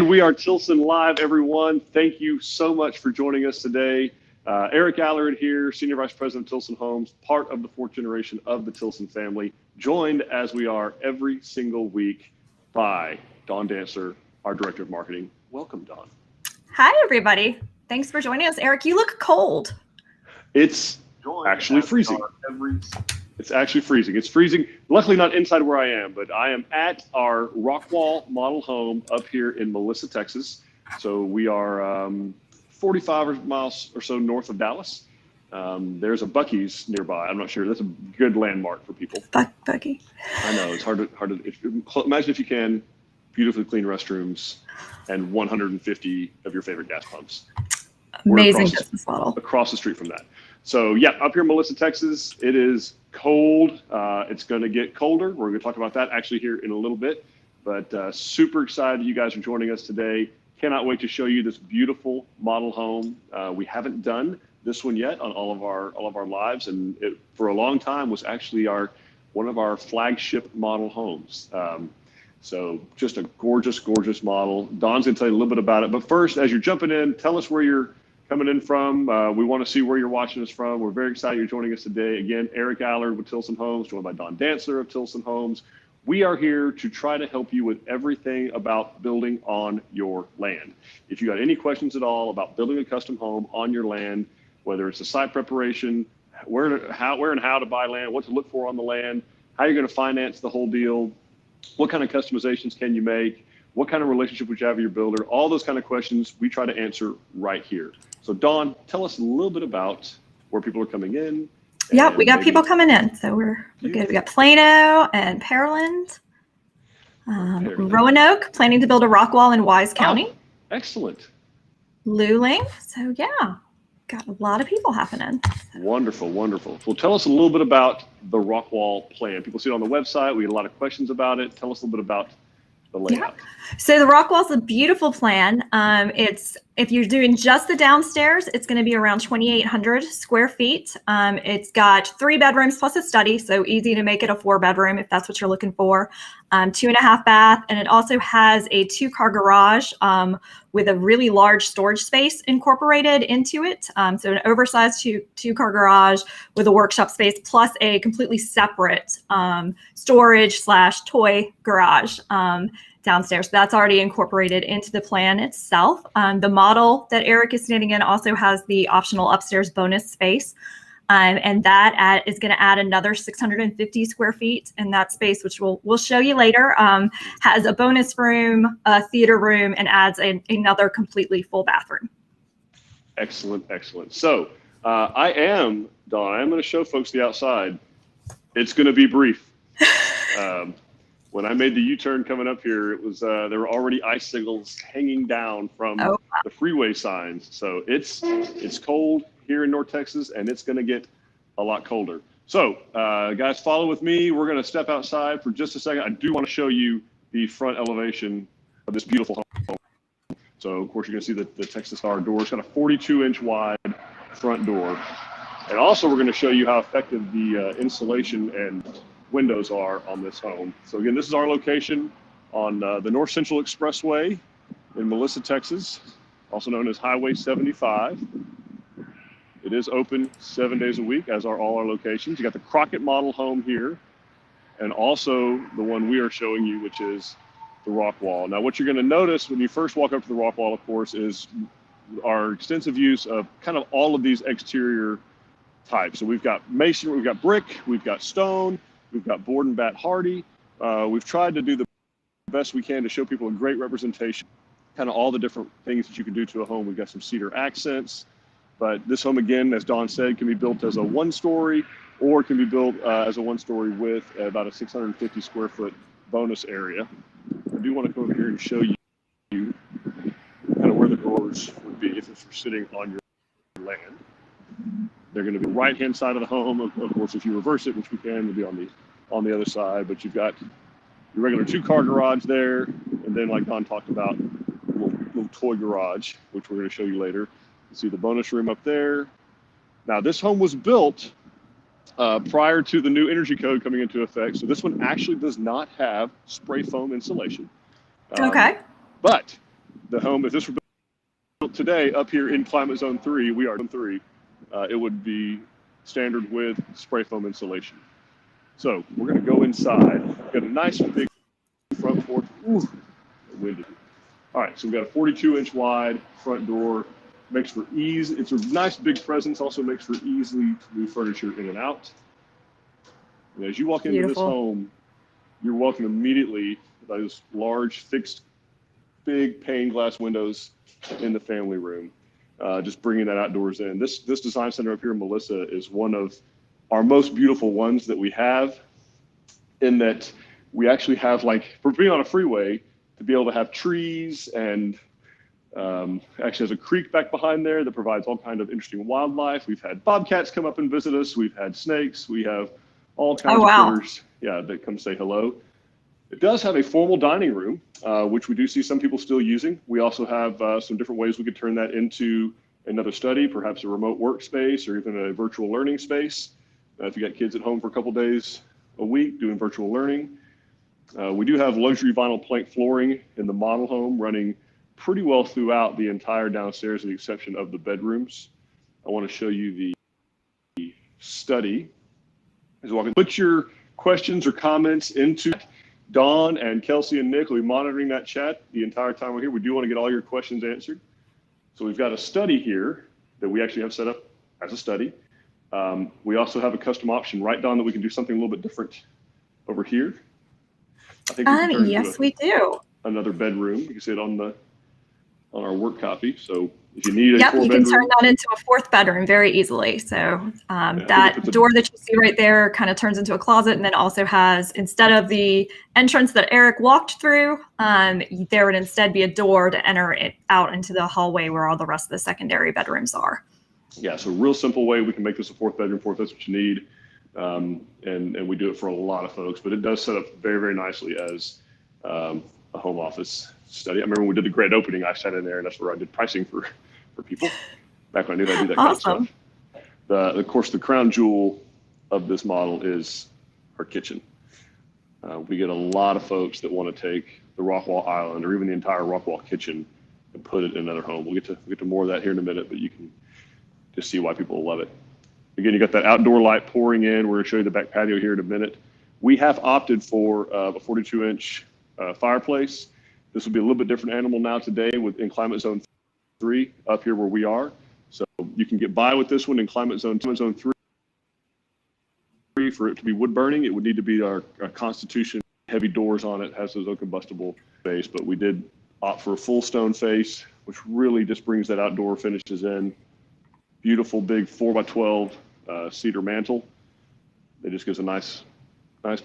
We are Tilson Live, everyone. Thank you so much for joining us today. Eric Allard here, Senior Vice President of Tilson Homes, part of the fourth generation of the Tilson family, joined as we are every single week by Dawn Dancer, our Director of Marketing. Welcome, Dawn. Hi, everybody. Thanks for joining us. Eric, you look cold. It's actually freezing. It's actually freezing. It's freezing. Luckily not inside where I am, but I am at our Rockwall model home up here in Melissa, Texas. So we are 45 miles or so north of Dallas. There's a Buc-ee's nearby. I'm not sure. That's a good landmark for people. Buc-ee. I know, it's hard to imagine if you can, beautifully clean restrooms and 150 of your favorite gas pumps. Amazing business model. Across the street from that. So yeah, up here in Melissa, Texas, it is cold. It's going to get colder. We're going to talk about that actually here in a little bit, but super excited you guys are joining us today. Cannot wait to show you this beautiful model home. We haven't done this one yet on all of our lives, and it for a long time was actually one of our flagship model homes. So just a gorgeous, gorgeous model. Dawn's going to tell you a little bit about it, but first, as you're jumping in, tell us where you're coming in from. We want to see where you're watching us from. We're very excited you're joining us today. Again, Eric Allard with Tilson Homes, joined by Dawn Dancer of Tilson Homes. We are here to try to help you with everything about building on your land. If you got any questions at all about building a custom home on your land, whether it's a site preparation, where and how to buy land, what to look for on the land, how you're going to finance the whole deal, what kind of customizations can you make, what kind of relationship would you have with your builder, all those kind of questions we try to answer right here. So Dawn, tell us a little bit about where people are coming in. Yeah, we got people coming in. So we're good. We got Plano and Pearland. Roanoke, planning to build a Rockwall in Wise County. Oh, excellent. Luling. So yeah, got a lot of people happening. Wonderful, wonderful. Well, tell us a little bit about the Rockwall plan. People see it on the website. We get a lot of questions about it. Tell us a little bit about the layout. Yeah. So the Rockwall is a beautiful plan. If you're doing just the downstairs, it's going to be around 2,800 square feet. It's got 3 bedrooms plus a study, so easy to make it a 4-bedroom if that's what you're looking for. 2.5 bath, and it also has a 2-car garage with a really large storage space incorporated into it. So an oversized 2-car garage with a workshop space plus a completely separate storage/toy garage downstairs. So that's already incorporated into the plan itself. The model that Eric is standing in also has the optional upstairs bonus space. And that is going to add another 650 square feet in that space, which we'll show you later. Has a bonus room, a theater room, and adds another completely full bathroom. Excellent, excellent. So I'm going to show folks the outside. It's going to be brief. When I made the U-turn coming up here, it was there were already icicles hanging down from the freeway signs. So it's cold here in North Texas, and it's going to get a lot colder. So guys, follow with me. We're going to step outside for just a second. I do want to show you the front elevation of this beautiful home. So of course you're going to see the Texas Star door. It's got a 42-inch wide front door. And also we're going to show you how effective the insulation and windows are on this home. So again, this is our location on the North Central Expressway in Melissa, Texas, also known as Highway 75. It is open 7 days a week, as are all our locations. You got the Crockett model home here, and also the one we are showing you, which is the Rockwall. Now, what you're going to notice when you first walk up to the Rockwall, of course, is our extensive use of kind of all of these exterior types. So we've got masonry, we've got brick, we've got stone, we've got board and bat hardy. We've tried to do the best we can to show people a great representation, kind of all the different things that you can do to a home. We've got some cedar accents, but this home, again, as Dawn said, can be built as a 1-story or can be built as a 1-story with about a 650 square foot bonus area. I do want to come over here and show you kind of where the doors would be if it's sitting on your land. They're going to be right-hand side of the home. Of course, if you reverse it, which we can, it'll be on the other side. But you've got your regular 2-car garage there, and then, like Don talked about, little toy garage, which we're going to show you later. You see the bonus room up there. Now, this home was built prior to the new energy code coming into effect. So this one actually does not have spray foam insulation. Okay. But the home, if this were built today up here in climate zone 3, we are zone 3, it would be standard with spray foam insulation. So we're going to go inside. We've got a nice big front porch. Ooh, windy. All right, so we've got a 42-inch wide front door. Makes for ease. It's a nice big presence. Also makes for easily to move furniture in and out. And as you walk into this home, you're welcomed immediately by those large, fixed, big pane glass windows in the family room. Just bringing that outdoors in. This design center up here in Melissa is one of our most beautiful ones that we have, in that we actually have, like, for being on a freeway, to be able to have trees, and actually has a creek back behind there that provides all kind of interesting wildlife. We've had bobcats come up and visit us. We've had snakes. We have all kinds of critters, that come say hello. It does have a formal dining room, which we do see some people still using. We also have some different ways we could turn that into another study, perhaps a remote workspace or even a virtual learning space. If you got kids at home for a couple days a week doing virtual learning. We do have luxury vinyl plank flooring in the model home, running pretty well throughout the entire downstairs, with the exception of the bedrooms. I want to show you the study. As well, put your questions or comments into Dawn, and Kelsey and Nick will be monitoring that chat the entire time we're here. We do want to get all your questions answered. So we've got a study here that we actually have set up as a study. We also have a custom option, right, Dawn, that we can do something a little bit different over here. I think we can turn yes, we do. Another bedroom. You can see it on our work copy. So if you need a yep, you can turn that into a 4th bedroom very easily. So that door that you see right there kind of turns into a closet, and then also has, instead of the entrance that Eric walked through, there would instead be a door to enter it out into the hallway where all the rest of the secondary bedrooms are. Yeah, so real simple way we can make this a 4th bedroom if that's what you need. And we do it for a lot of folks, but it does set up very, very nicely as a home office study. I remember when we did the grand opening, I sat in there, and that's where I did pricing for people, back when I knew how to do that kind of stuff. Of course, the crown jewel of this model is our kitchen. We get a lot of folks that want to take the Rockwall island, or even the entire Rockwall kitchen, and put it in another home. We'll get to more of that here in a minute, but you can just see why people love it. Again, you got that outdoor light pouring in. We're going to show you the back patio here in a minute. We have opted for a 42-inch fireplace. This will be a little bit different animal now today in climate zone 3 up here where we are. So you can get by with this one in climate zone 3. For it to be wood burning, it would need to be our Constitution, heavy doors on it, has those combustible face, but we did opt for a full stone face, which really just brings that outdoor finishes in. Beautiful big 4x12 cedar mantle. It just gives a nice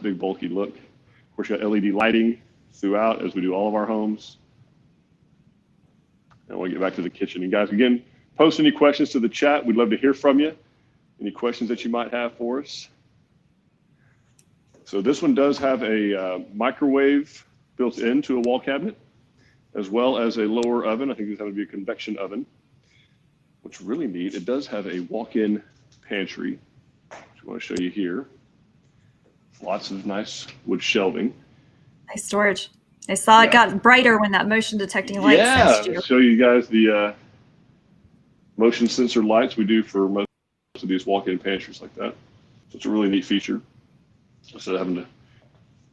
big bulky look. Of course, you got LED lighting throughout, as we do all of our homes. And we'll get back to the kitchen. And guys, again, post any questions to the chat. We'd love to hear from you. Any questions that you might have for us. So this one does have a microwave built into a wall cabinet, as well as a lower oven. I think this is going to be a convection oven. What's really neat, it does have a walk-in pantry, which I want to show you here. Lots of nice wood shelving. Nice storage. I saw it got brighter when that motion detecting light sensed you. Show you guys the motion sensor lights we do for most of these walk-in pantries like that. So it's a really neat feature. Instead of having to,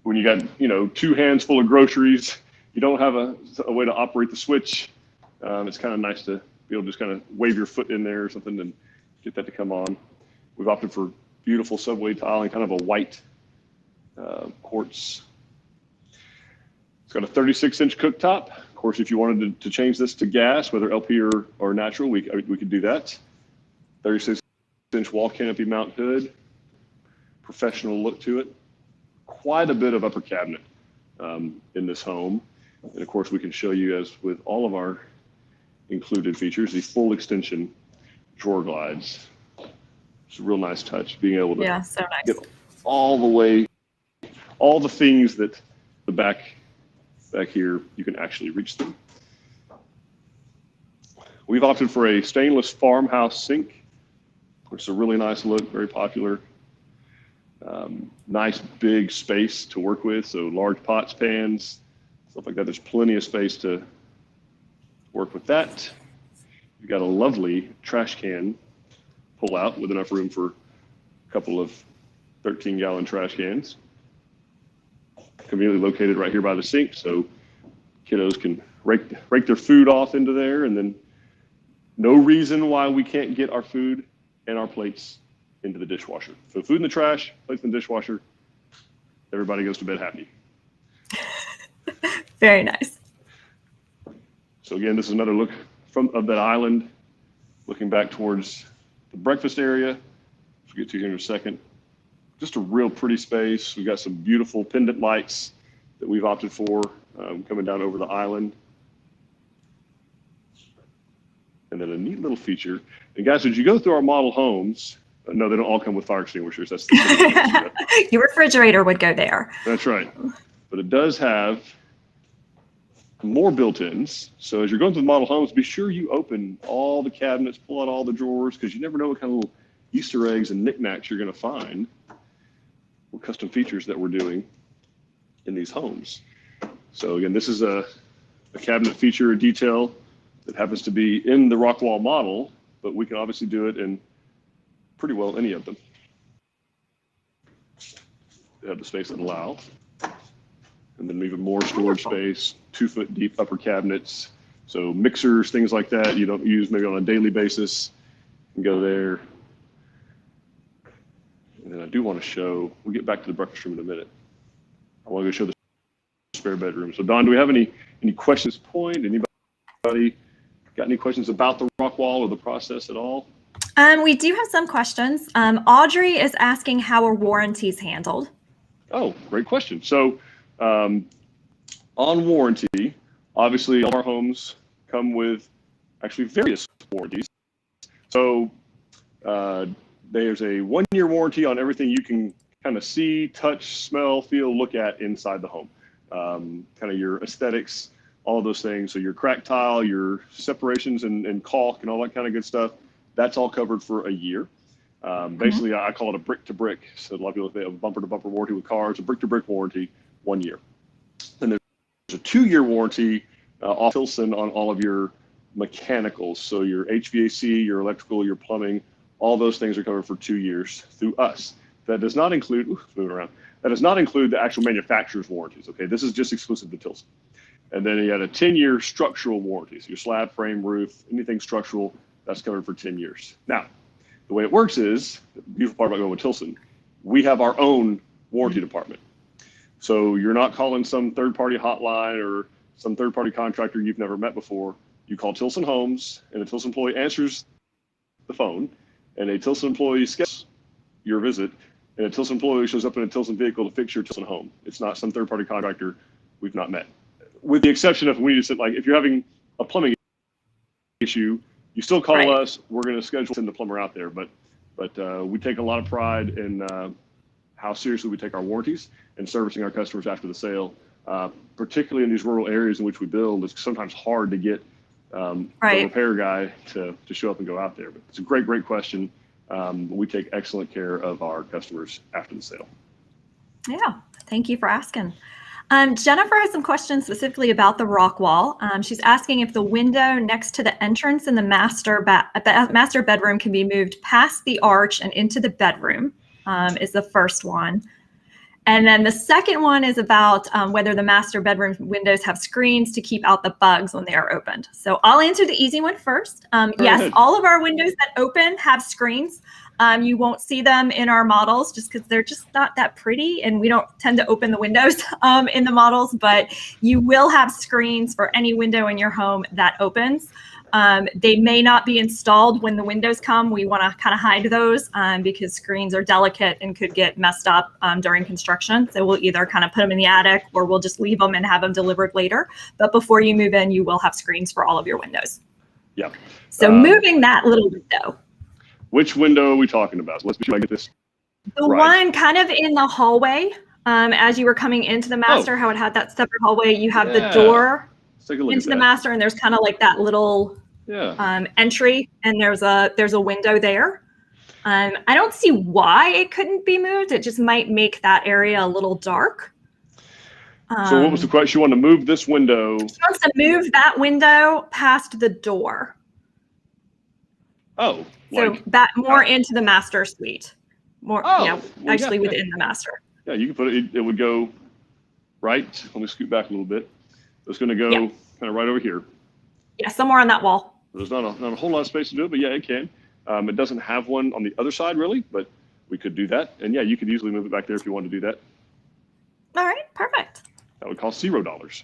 when you got 2 hands full of groceries, you don't have a way to operate the switch. It's kind of nice to be able to just kind of wave your foot in there or something and get that to come on. We've opted for beautiful subway tile and kind of a white quartz. It's got a 36-inch cooktop. Of course, if you wanted to change this to gas, whether LP or natural, we could do that. 36-inch wall canopy mount hood. Professional look to it. Quite a bit of upper cabinet in this home. And of course, we can show you, as with all of our included features, the full extension drawer glides. It's a real nice touch, being able to get all the way, all the things that the back here, you can actually reach them. We've opted for a stainless farmhouse sink, which is a really nice look, very popular. Nice big space to work with, so large pots, pans, stuff like that. There's plenty of space to work with that. You've got a lovely trash can pull out with enough room for a couple of 13-gallon trash cans. Conveniently located right here by the sink, so kiddos can rake their food off into there, and then no reason why we can't get our food and our plates into the dishwasher. So food in the trash, plates in the dishwasher, everybody goes to bed happy. Very nice. So again, this is another look of that island, looking back towards the breakfast area, which we'll get to here in a second. Just a real pretty space. We've got some beautiful pendant lights that we've opted for coming down over the island. And then a neat little feature. And guys, as you go through our model homes, no, they don't all come with fire extinguishers. That's the Your refrigerator would go there. That's right. But it does have more built-ins. So as you're going through the model homes, be sure you open all the cabinets, pull out all the drawers, because you never know what kind of little Easter eggs and knickknacks you're going to find. What custom features that we're doing in these homes. So again, this is a cabinet feature detail that happens to be in the Rockwall model, but we can obviously do it in pretty well any of them. They have the space that allow. And then even more storage space, 2-foot deep upper cabinets. So mixers, things like that you don't use maybe on a daily basis, you can go there. And then I do want to show, we'll get back to the breakfast room in a minute. I want to go show the spare bedroom. So Don, do we have any questions at this point? Anybody got any questions about the Rockwall or the process at all? We do have some questions. Audrey is asking how are warranties handled? Oh, great question. So on warranty, obviously all our homes come with actually various warranties. So there's a 1-year warranty on everything you can kind of see, touch, smell, feel, look at inside the home. Kind of your aesthetics, all of those things. So your crack tile, your separations and caulk and all that kind of good stuff, that's all covered for a year. Basically, I call it a brick to brick. So a lot of people, they have a bumper to bumper warranty with cars, a brick to brick warranty, 1 year. Then there's a 2-year warranty off Tilson on all of your mechanicals. So your HVAC, your electrical, your plumbing, all those things are covered for 2 years through us. That does not include, moving around, that does not include the actual manufacturer's warranties. Okay, this is just exclusive to Tilson. And then you had a 10-year structural warranty. So your slab, frame, roof, anything structural, that's covered for 10 years. Now, the way it works is, the beautiful part about going with Tilson, we have our own warranty department. So you're not calling some third-party hotline or some third-party contractor you've never met before. You call Tilson Homes, and a Tilson employee answers the phone, and a Tilson employee schedules your visit, and a Tilson employee shows up in a Tilson vehicle to fix your Tilson home. It's not some third-party contractor we've not met. With the exception of when you said, like, if you're having a plumbing issue, you still call us. We're going to schedule send the plumber out there. But we take a lot of pride in how seriously we take our warranties and servicing our customers after the sale, particularly in these rural areas in which we build. It's sometimes hard to get the repair guy to show up and go out there. But it's a great question. We take excellent care of our customers after the sale. Yeah. Thank you for asking. Jennifer has some questions specifically about the Rockwall. She's asking if the window next to the entrance in the master bedroom can be moved past the arch and into the bedroom, is the first one. And then the second one is about whether the master bedroom windows have screens to keep out the bugs when they are opened. So I'll answer the easy one first. Yes, all of our windows that open have screens. You won't see them in our models just because they're just not that pretty, and we don't tend to open the windows in the models, but you will have screens for any window in your home that opens. They may not be installed when the windows come. We want to kind of hide those because screens are delicate and could get messed up during construction. So we'll either kind of put them in the attic or we'll just leave them and have them delivered later. But before you move in, you will have screens for all of your windows. Yeah. So moving that little window. Which window are we talking about? So let's make sure I get this. The one kind of in the hallway, as you were coming into the master, how it had that separate hallway. You have the door into the master, and there's kind of like that little entry, and there's a window there. I don't see why it couldn't be moved. It just might make that area a little dark. So what was the question? You want to move this window? She wants to move that window past the door. Oh, so like, that more into the master suite. More, well, actually within the master. Yeah, you can put it. It would go right. Let me scoot back a little bit. It's going to go kind of right over here. Yeah, somewhere on that wall. There's not a whole lot of space to do it, but yeah, it can. It doesn't have one on the other side really, but we could do that. And yeah, you could easily move it back there if you want to do that. All right, perfect. That would cost $0.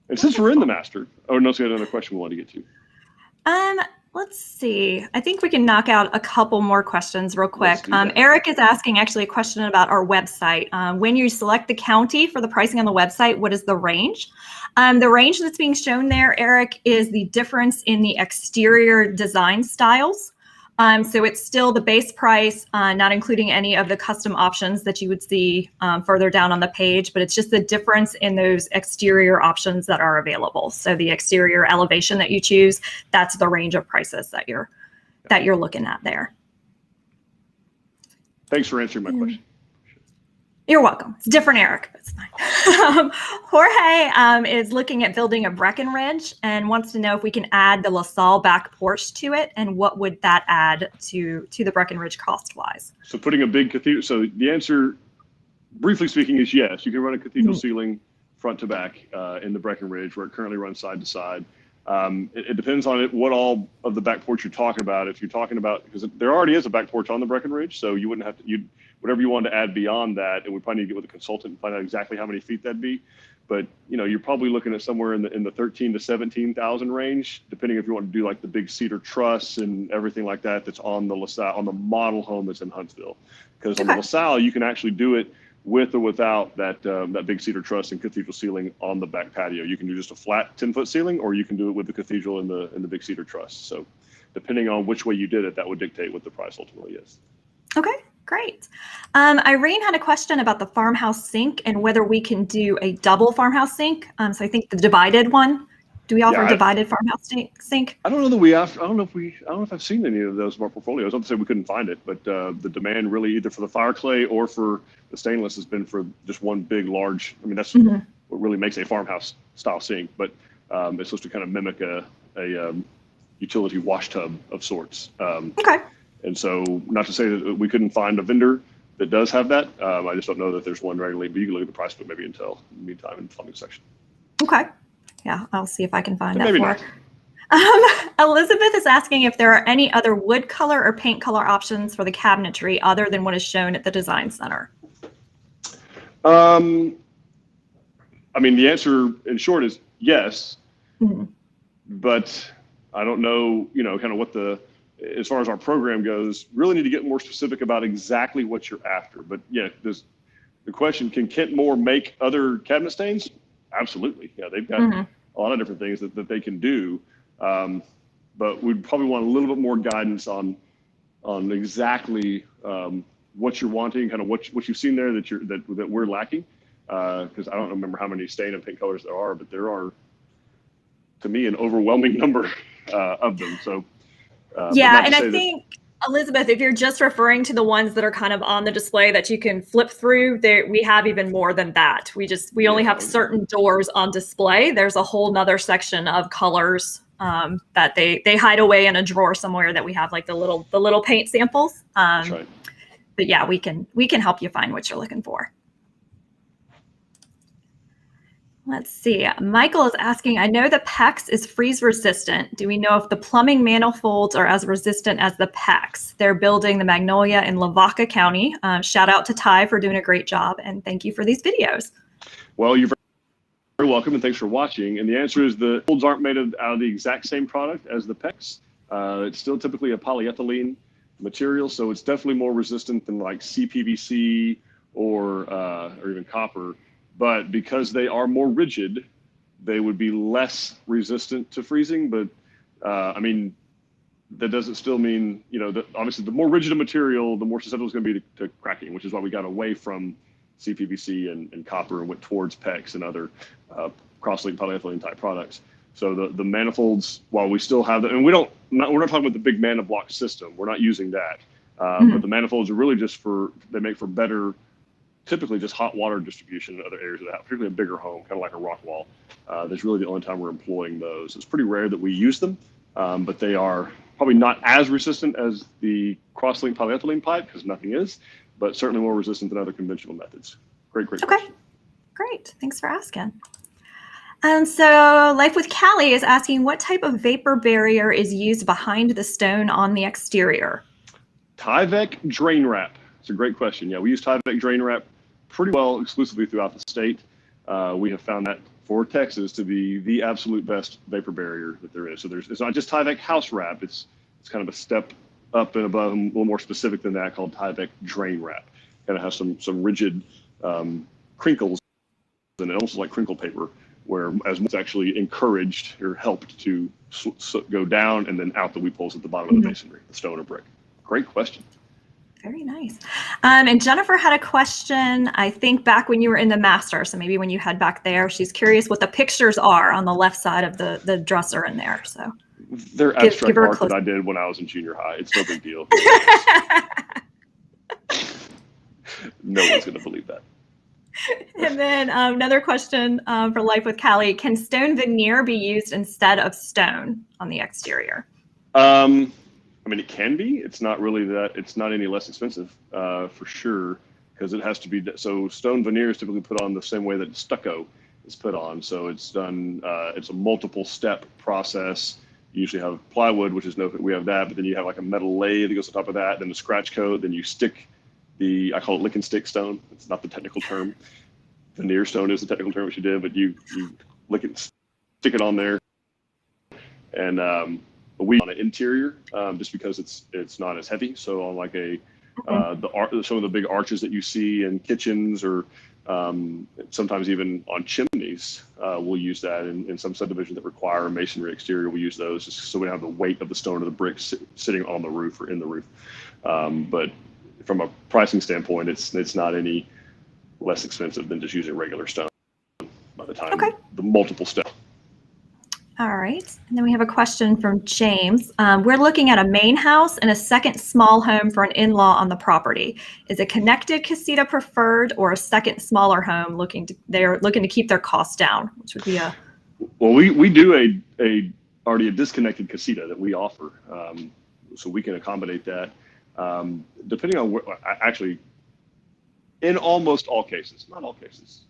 And since we're in the master, oh no, so we had another question we want to get to. Let's see. I think we can knock out a couple more questions real quick. Eric is asking actually a question about our website. When you select the county for the pricing on the website, what is the range? The range that's being shown there, Eric, is the difference in the exterior design styles. So it's still the base price, not including any of the custom options that you would see further down on the page, but it's just the difference in those exterior options that are available. So the exterior elevation that you choose, that's the range of prices that you're looking at there. Thanks for answering my question. You're welcome. It's different, Eric, but it's fine. Jorge is looking at building a Breckenridge and wants to know if we can add the LaSalle back porch to it, and what would that add to the Breckenridge cost-wise? So putting a big cathedral. So the answer, briefly speaking, is yes. You can run a cathedral ceiling front to back in the Breckenridge, where it currently runs side to side. It depends on what all of the back porch you're talking about. If you're talking about, because there already is a back porch on the Breckenridge, so you wouldn't have to, whatever you wanted to add beyond that, and we probably need to get with a consultant and find out exactly how many feet that'd be. But you're probably looking at somewhere in the 13 to 17,000 range, depending if you want to do like the big cedar truss and everything like that. That's on the LaSalle, on the model home that's in Huntsville. Because on the LaSalle, you can actually do it with or without that big cedar truss and cathedral ceiling on the back patio. You can do just a flat 10-foot ceiling, or you can do it with the cathedral and the big cedar truss. So depending on which way you did it, that would dictate what the price ultimately is. Okay, great. Irene had a question about the farmhouse sink and whether we can do a double farmhouse sink. So I think the divided one. Do we offer a divided farmhouse sink? I don't know that we have. I don't know if I've seen any of those in our portfolios. Not to say we couldn't find it, but the demand really either for the fire clay or for the stainless has been for just one big, large. I mean, that's what really makes a farmhouse style sink. But it's supposed to kind of mimic a utility wash tub of sorts. Okay. And so, not to say that we couldn't find a vendor that does have that. I just don't know that there's one regularly. But you can look at the price, but maybe until in the meantime in the plumbing section. Okay. Yeah, I'll see if I can find that. Maybe not. Elizabeth is asking if there are any other wood color or paint color options for the cabinetry other than what is shown at the design center. I mean, the answer in short is yes, but I don't know, kind of what as far as our program goes, really need to get more specific about exactly what you're after. But yeah, the question, can Kent Moore make other cabinet stains? Absolutely. Yeah, they've got a lot of different things that they can do. But we'd probably want a little bit more guidance on exactly what you're wanting, kind of what you've seen there that we're lacking. Because I don't remember how many stain and paint colors there are, but there are, to me, an overwhelming number of them. So yeah, and I think Elizabeth, if you're just referring to the ones that are kind of on the display that you can flip through, we have even more than that. We only have certain doors on display. There's a whole nother section of colors that they hide away in a drawer somewhere that we have like the little paint samples. That's right. But yeah, we can help you find what you're looking for. Let's see. Michael is asking, I know the PEX is freeze resistant. Do we know if the plumbing manifolds are as resistant as the PEX? They're building the Magnolia in Lavaca County. Shout out to Ty for doing a great job, and thank you for these videos. Well, you're very welcome, and thanks for watching. And the answer is the molds aren't made out of the exact same product as the PEX. It's still typically a polyethylene material, so it's definitely more resistant than like CPVC or even copper. But because they are more rigid, they would be less resistant to freezing. But I mean, that doesn't still mean, that obviously the more rigid a material, the more susceptible it's going to be to cracking, which is why we got away from CPVC and copper and went towards PEX and other cross-linked polyethylene type products. So the manifolds, while we still have that, and we're not talking about the big ManaBlock system. We're not using that. But the manifolds are really just they make for better typically just hot water distribution in other areas of the house, particularly a bigger home, kind of like a Rockwall. That's really the only time we're employing those. It's pretty rare that we use them, but they are probably not as resistant as the cross-linked polyethylene pipe, because nothing is, but certainly more resistant than other conventional methods. Great question. Great. Thanks for asking. And so Life with Callie is asking, what type of vapor barrier is used behind the stone on the exterior? Tyvek drain wrap. It's a great question. Yeah, we use Tyvek drain wrap pretty well exclusively throughout the state. We have found that for Texas to be the absolute best vapor barrier that there is. So it's not just Tyvek house wrap. It's kind of a step up and above, and a little more specific than that, called Tyvek drain wrap. Kind of has some rigid crinkles, and it almost like crinkle paper, where as it's actually encouraged or helped to go down and then out the weep holes at the bottom of the masonry, the stone or brick. Great question. Very nice. And Jennifer had a question, I think back when you were in the master, so maybe when you head back there. She's curious what the pictures are on the left side of the dresser in there. So they're abstract art that I did when I was in junior high. It's no big deal. No one's going to believe that. And then another question for Life with Callie. Can stone veneer be used instead of stone on the exterior? I mean, it can be. It's not really that. It's not any less expensive, for sure, because it has to be. So stone veneer is typically put on the same way that stucco is put on. So it's done. It's a multiple step process. You usually have plywood, which is we have that, but then you have like a metal lathe that goes on top of that, then the scratch coat, then you stick I call it lick and stick stone. It's not the technical term. Veneer stone is the technical term, which you did, but you lick it, stick it on there, and we on an interior just because it's not as heavy. So on like some of the big arches that you see in kitchens, or sometimes even on chimneys, we'll use that in some subdivisions that require a masonry exterior. We use those just so we don't have the weight of the stone or the bricks sitting on the roof or in the roof. But from a pricing standpoint, it's not any less expensive than just using regular stone by the time the multiple steps. All right. And then we have a question from James. We're looking at a main house and a second small home for an in-law on the property. Is a connected casita preferred, or a second smaller home they're looking to keep their costs down, which would be a... Well, we do already a disconnected casita that we offer. So we can accommodate that. Depending on actually, in almost all cases, not all cases,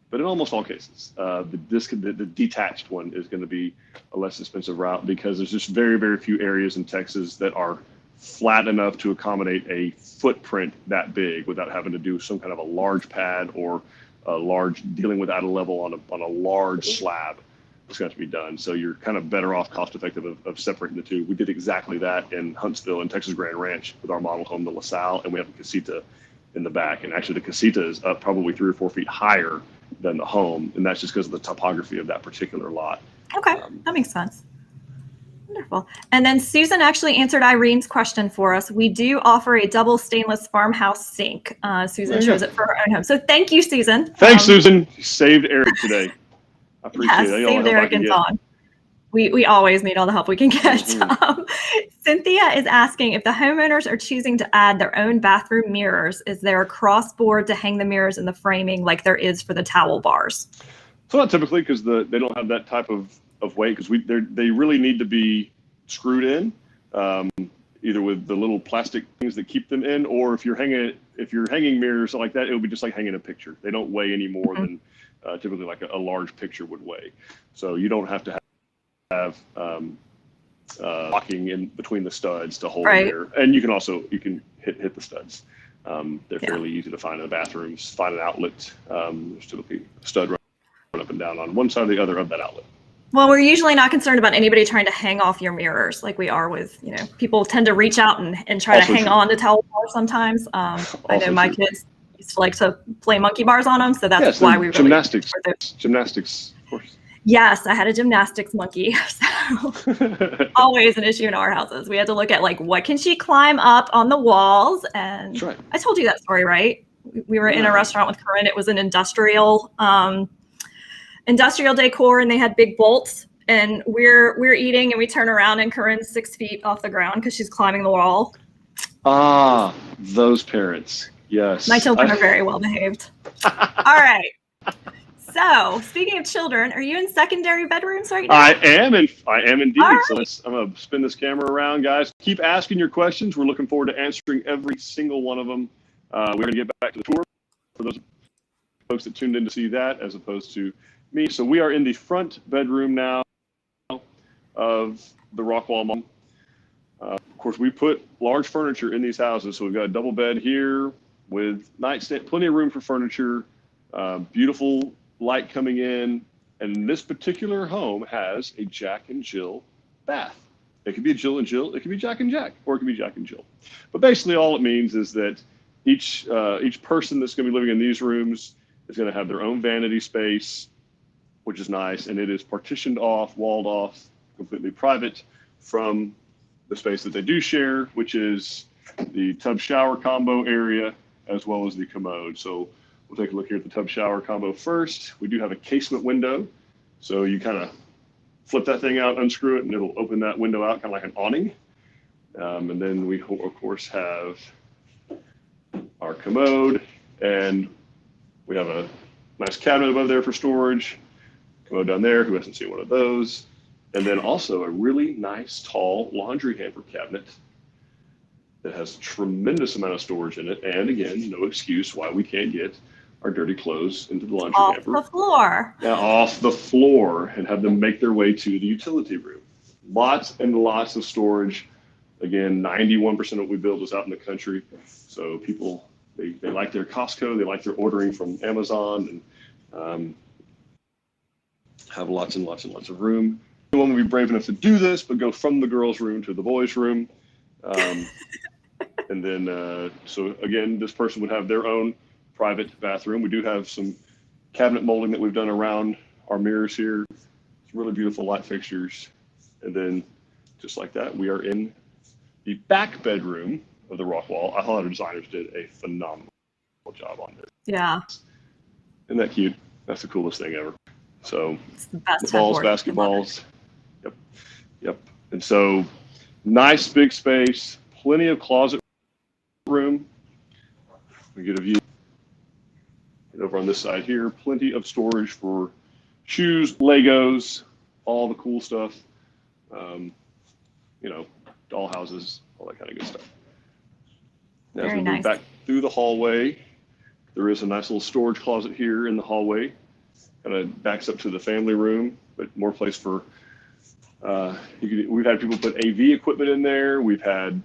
but in almost all cases, the detached one is going to be a less expensive route, because there's just very, very few areas in Texas that are flat enough to accommodate a footprint that big without having to do some kind of a large pad or dealing with at a level on a large slab. It's got to be done. So you're kind of better off cost effective of separating the two. We did exactly that in Huntsville and Texas Grand Ranch with our model home, the LaSalle, and we have a casita in the back. And actually the casita is up probably 3 or 4 feet higher than the home. And that's just because of the topography of that particular lot. Okay, that makes sense. Wonderful. And then Susan actually answered Irene's question for us. We do offer a double stainless farmhouse sink. Susan chose it for her own home. So thank you, Susan. Thanks, Susan. You saved Eric today. I appreciate it. Saved Eric and Dawn. We always need all the help we can get. Cynthia is asking, if the homeowners are choosing to add their own bathroom mirrors, is there a crossboard to hang the mirrors in the framing like there is for the towel bars? So not typically, because they don't have that type of weight, because they really need to be screwed in, either with the little plastic things that keep them in, or if you're hanging mirrors like that, it would be just like hanging a picture. They don't weigh any more than typically like a large picture would weigh. So you don't have to have locking in between the studs to hold the mirror. And you can hit the studs. They're fairly easy to find in the bathrooms. Find an outlet. There's typically a stud run up and down on one side or the other of that outlet. Well, we're usually not concerned about anybody trying to hang off your mirrors like we are with, people tend to reach out and try to hang on to towel bars sometimes. I know my kids used to like to play monkey bars on them, so that's why we gymnastics, of course. Yes, I had a gymnastics monkey, so always an issue in our houses. We had to look at what can she climb up on the walls, and that's right. I told you that story, right? We were in a restaurant with Corinne. It was an industrial decor, and they had big bolts, and we're eating, and we turn around, and Corinne's 6 feet off the ground because she's climbing the wall. Ah, those parents. Yes. My children are very well behaved. All right. So, speaking of children, are you in secondary bedrooms right now? I am indeed. All So right. I'm gonna spin this camera around, guys. Keep asking your questions. We're looking forward to answering every single one of them. We're gonna get back to the tour for those folks that tuned in to see that, as opposed to me. So we are in the front bedroom now of the Rockwall Mall. Of course, we put large furniture in these houses. So we've got a double bed here with nightstand, plenty of room for furniture, beautiful light coming in. And this particular home has a Jack and Jill bath. It could be a Jill and Jill, it could be Jack and Jack, or it could be Jack and Jill. But basically all it means is that each person that's gonna be living in these rooms is gonna have their own vanity space, which is nice. And it is partitioned off, walled off, completely private from the space that they do share, which is the tub shower combo area, as well as the commode. So we'll take a look here at the tub shower combo first. We do have a casement window. So you kind of flip that thing out, unscrew it, and it'll open that window out kind of like an awning. And then we, of course, have our commode, and we have a nice cabinet above there for storage. Commode down there, who hasn't seen one of those? And then also a really nice tall laundry hamper cabinet that has a tremendous amount of storage in it. And again, no excuse why we can't get our dirty clothes into the laundry hamper. Off the floor. Now, off the floor, and have them make their way to the utility room. Lots and lots of storage. Again, 91% of what we build is out in the country. So people, they like their Costco, they like their ordering from Amazon, and have lots and lots and lots of room. No one will be brave enough to do this, but go from the girls' room to the boys' room. And then, so again, this person would have their own private bathroom. We do have some cabinet molding that we've done around our mirrors here. It's really beautiful light fixtures. And then just like that, we are in the back bedroom of the Rockwall. I thought our designers did a phenomenal job on this. Yeah. Isn't that cute? That's the coolest thing ever. So It's the best. the balls, basketballs. Yep. And so nice big space, plenty of closet room. We get a view. And over on this side here, plenty of storage for shoes, Legos, all the cool stuff. Doll houses, all that kind of good stuff. Now, as we move back through the hallway, there is a nice little storage closet here in the hallway. Kind of backs up to the family room, but more place for, we've had people put AV equipment in there. We've had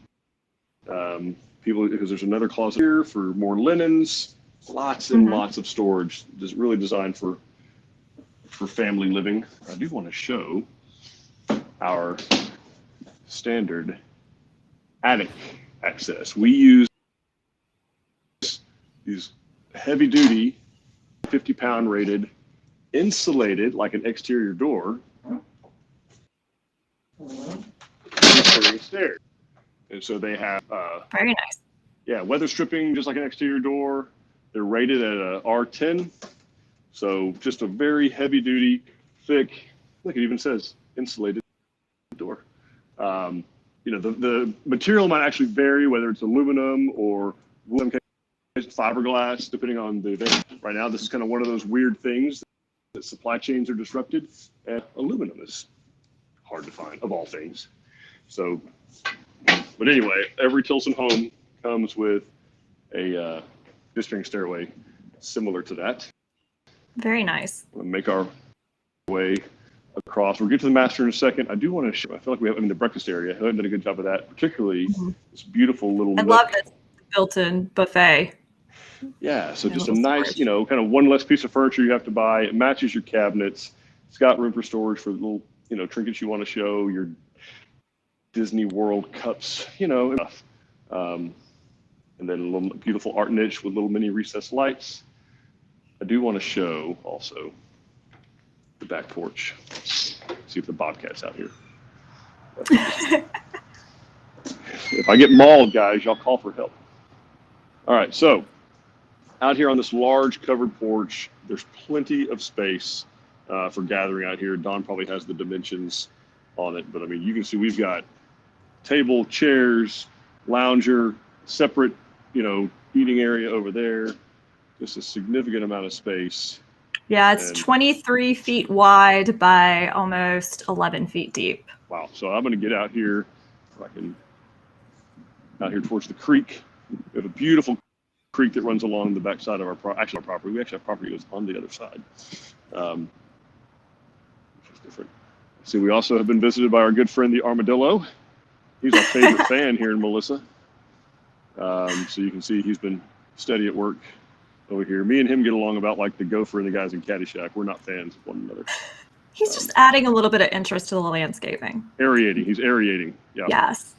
people, because there's another closet here for more linens, lots and lots of storage, just really designed for family living. I do want to show our standard attic access. We use these heavy duty, 50-pound rated, insulated like an exterior door, stairs. And so they have very nice. Yeah, weather stripping just like an exterior door. They're rated at a R10, so just a very heavy duty, thick. Look, it even says insulated door. The material might actually vary, whether it's aluminum or fiberglass, depending on the event. Right now, this is kind of one of those weird things that supply chains are disrupted, and aluminum is hard to find, of all things. So, but anyway, every Tilson home comes with a disappearing stairway similar to that. Very nice. We'll make our way across. We'll get to the master in a second. I do want to show, I feel like we have, the breakfast area. I haven't done a good job of that, particularly this beautiful little I love this built-in buffet. Yeah, so just a nice, kind of one less piece of furniture you have to buy. It matches your cabinets. It's got room for storage for little, trinkets you want to show, your Disney World cups, stuff. And then a little beautiful art niche with little mini recessed lights. I do want to show also the back porch. See if the bobcat's out here. If I get mauled, guys, y'all call for help. All right, so out here on this large covered porch, there's plenty of space for gathering out here. Don probably has the dimensions on it, but I mean, you can see we've got table, chairs, lounger, separate eating area over there. Just a significant amount of space. Yeah, it's 23 feet wide by almost 11 feet deep. Wow. So I'm going to get out here. Out here towards the creek. We have a beautiful creek that runs along the backside of our property. We actually have property that goes on the other side, which is different. See, we also have been visited by our good friend, the armadillo. He's our favorite fan here in Melissa. So you can see he's been steady at work over here. Me and him get along about like the gopher and the guys in Caddyshack. We're not fans of one another. He's just adding a little bit of interest to the landscaping. Aerating. He's aerating. Yeah. Yes.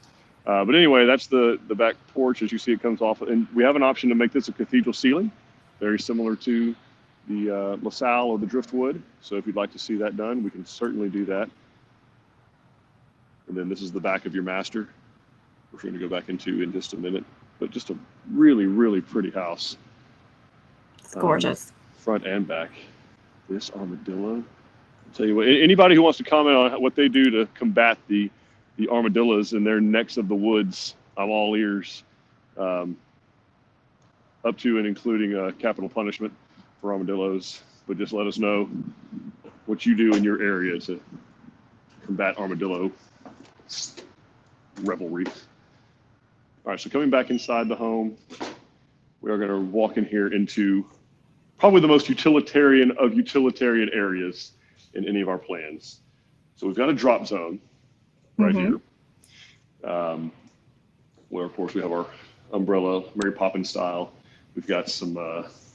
But anyway, that's the back porch. As you see, it comes off. And we have an option to make this a cathedral ceiling, very similar to the LaSalle or the driftwood. So if you'd like to see that done, we can certainly do that. And then this is the back of your master, which we're going to go back into in just a minute. But just a really, really pretty house. It's gorgeous. Front and back. This armadillo. I'll tell you what, anybody who wants to comment on what they do to combat the armadillos in their necks of the woods, I'm all ears, up to and including capital punishment for armadillos. But just let us know what you do in your area to combat armadillo revelry. All right, so coming back inside the home, we are going to walk in here into probably the most utilitarian of utilitarian areas in any of our plans. So we've got a drop zone right here, where of course we have our umbrella, Mary Poppins style. We've got some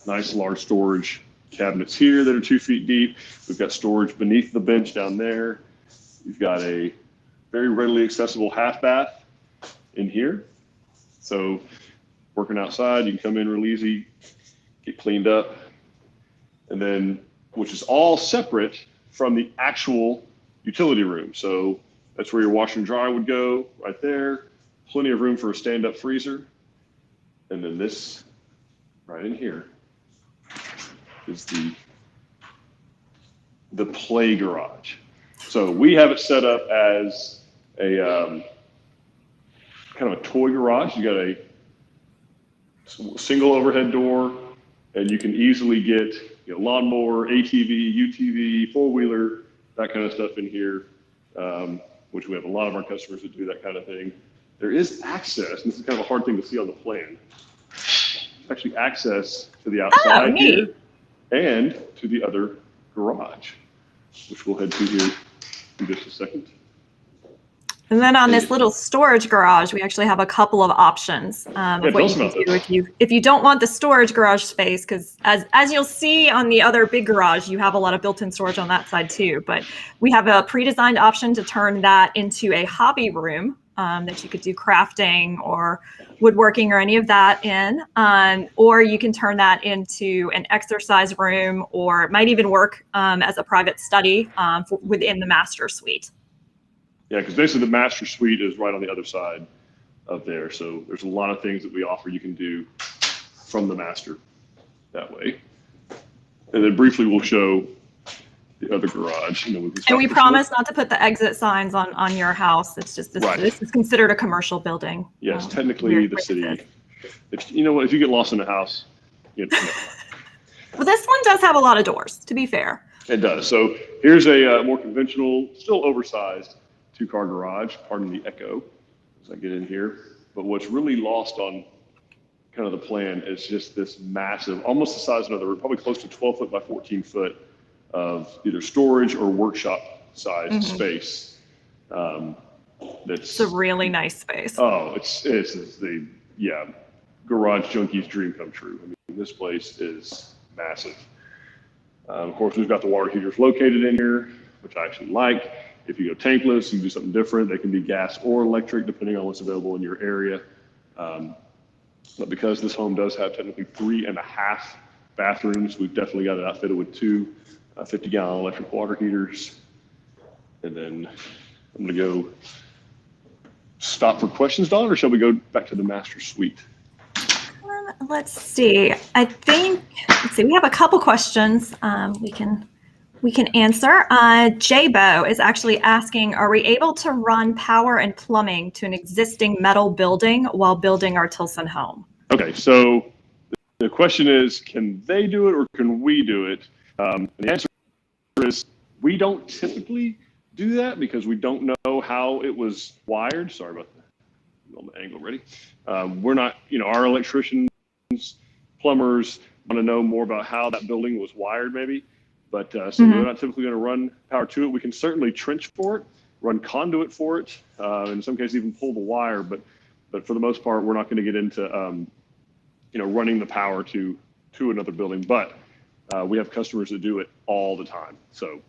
nice large storage cabinets here that are 2 feet deep. We've got storage beneath the bench down there. You've got a very readily accessible half bath in here. So working outside, you can come in real easy, get cleaned up, and then, which is all separate from the actual utility room. So that's where your washer and dryer would go, right there. Plenty of room for a stand-up freezer. And then this, right in here, is the play garage. So we have it set up as a kind of a toy garage. You got a single overhead door, and you can easily get lawnmower, ATV, UTV, four-wheeler, that kind of stuff in here, which we have a lot of our customers that do that kind of thing. There is access, and this is kind of a hard thing to see on the plan. There's actually access to the outside here and to the other garage, which we'll head to here in just a second. And then on this little storage garage, we actually have a couple of options of what you can do if you don't want the storage garage space, because as you'll see on the other big garage, you have a lot of built-in storage on that side too. But we have a pre-designed option to turn that into a hobby room that you could do crafting or woodworking or any of that in, or you can turn that into an exercise room, or it might even work as a private study within the master suite. Yeah, because basically the master suite is right on the other side of there. So there's a lot of things that we offer you can do from the master that way. And then briefly we'll show the other garage. And we promise not to put the exit signs on your house. It's just this, right. This is considered a commercial building. Yes, technically the city. If you get lost in the house, Well, this one does have a lot of doors, to be fair. It does. So here's a more conventional, still oversized 2-car garage. Pardon the echo as I get in here. But what's really lost on kind of the plan is just this massive, almost the size of another room, probably close to 12 foot by 14 foot of either storage or workshop sized space. It's a really nice space. Oh, it's the garage junkie's dream come true. I mean, this place is massive. Of course, we've got the water heaters located in here, which I actually like. If you go tankless, you can do something different. They can be gas or electric, depending on what's available in your area. But because this home does have technically 3.5 bathrooms, we've definitely got it outfitted with 2 50-gallon electric water heaters. And then I'm going to go stop for questions, Dawn, or shall we go back to the master suite? Let's see. We have a couple questions we can answer. J-Bo is actually asking, are we able to run power and plumbing to an existing metal building while building our Tilson home? Okay, so the question is, can they do it or can we do it? And the answer is we don't typically do that because we don't know how it was wired. Sorry about that. On the angle, ready? We're not, our electricians, plumbers want to know more about how that building was wired maybe. But so we're not typically going to run power to it. We can certainly trench for it, run conduit for it, in some cases even pull the wire. But for the most part, we're not going to get into running the power to another building. But we have customers that do it all the time, so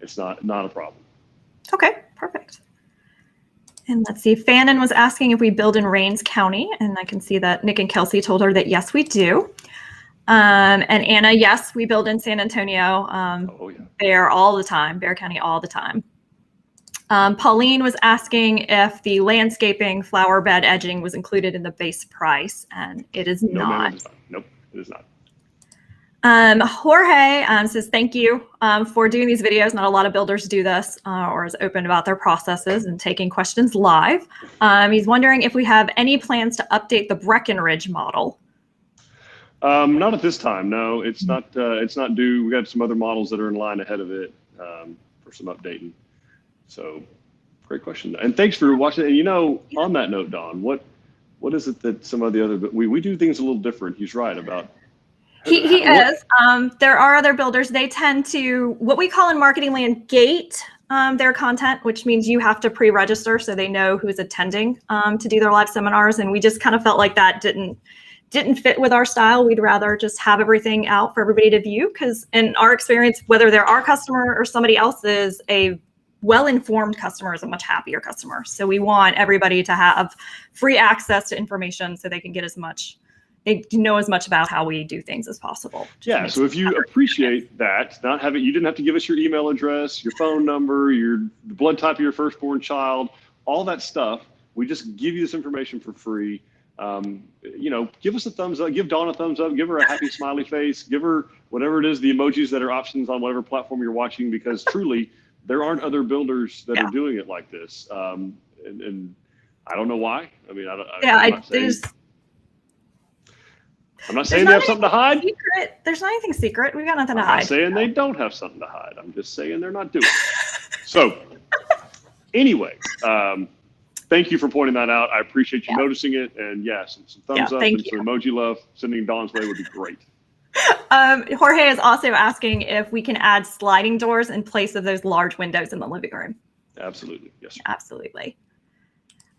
it's not a problem. Okay, perfect. And let's see, Fannin was asking if we build in Rains County, and I can see that Nick and Kelsey told her that yes, we do. And Anna, yes, we build in San Antonio, Bear all the time, Bear County all the time. Pauline was asking if the landscaping, flower bed edging was included in the base price, and it is not. No, ma'am, it is not. Nope, it is not. Jorge says, thank you for doing these videos. Not a lot of builders do this or is open about their processes and taking questions live. He's wondering if we have any plans to update the Breckenridge model. Not at this time. No, it's not due. We got some other models that are in line ahead of it for some updating. So great question. And thanks for watching. And on that note, Don, what is it that some of the other, we do things a little different. He's right about. He is. There are other builders. They tend to, what we call in marketing land, gate their content, which means you have to pre-register so they know who's attending to do their live seminars. And we just kind of felt like that didn't fit with our style. We'd rather just have everything out for everybody to view because in our experience, whether they're our customer or somebody else's, a well-informed customer is a much happier customer. So we want everybody to have free access to information so they can get they know as much about how we do things as possible. Yeah, so if you appreciate that, you didn't have to give us your email address, your phone number, the blood type of your firstborn child, all that stuff. We just give you this information for free. Give us a thumbs up, give Dawn a thumbs up, give her a happy smiley face, give her whatever it is, the emojis that are options on whatever platform you're watching, because truly there aren't other builders that are doing it like this. And I don't know why. I mean, I'm not saying they have something to hide. Secret. There's not anything secret. We've got nothing to hide. I'm not saying they don't have something to hide. I'm just saying they're not doing it. So anyway, thank you for pointing that out. I appreciate you noticing it. And some thumbs up and some emoji love sending Dawn's way would be great. Jorge is also asking if we can add sliding doors in place of those large windows in the living room. Absolutely. Yes, sir. Absolutely.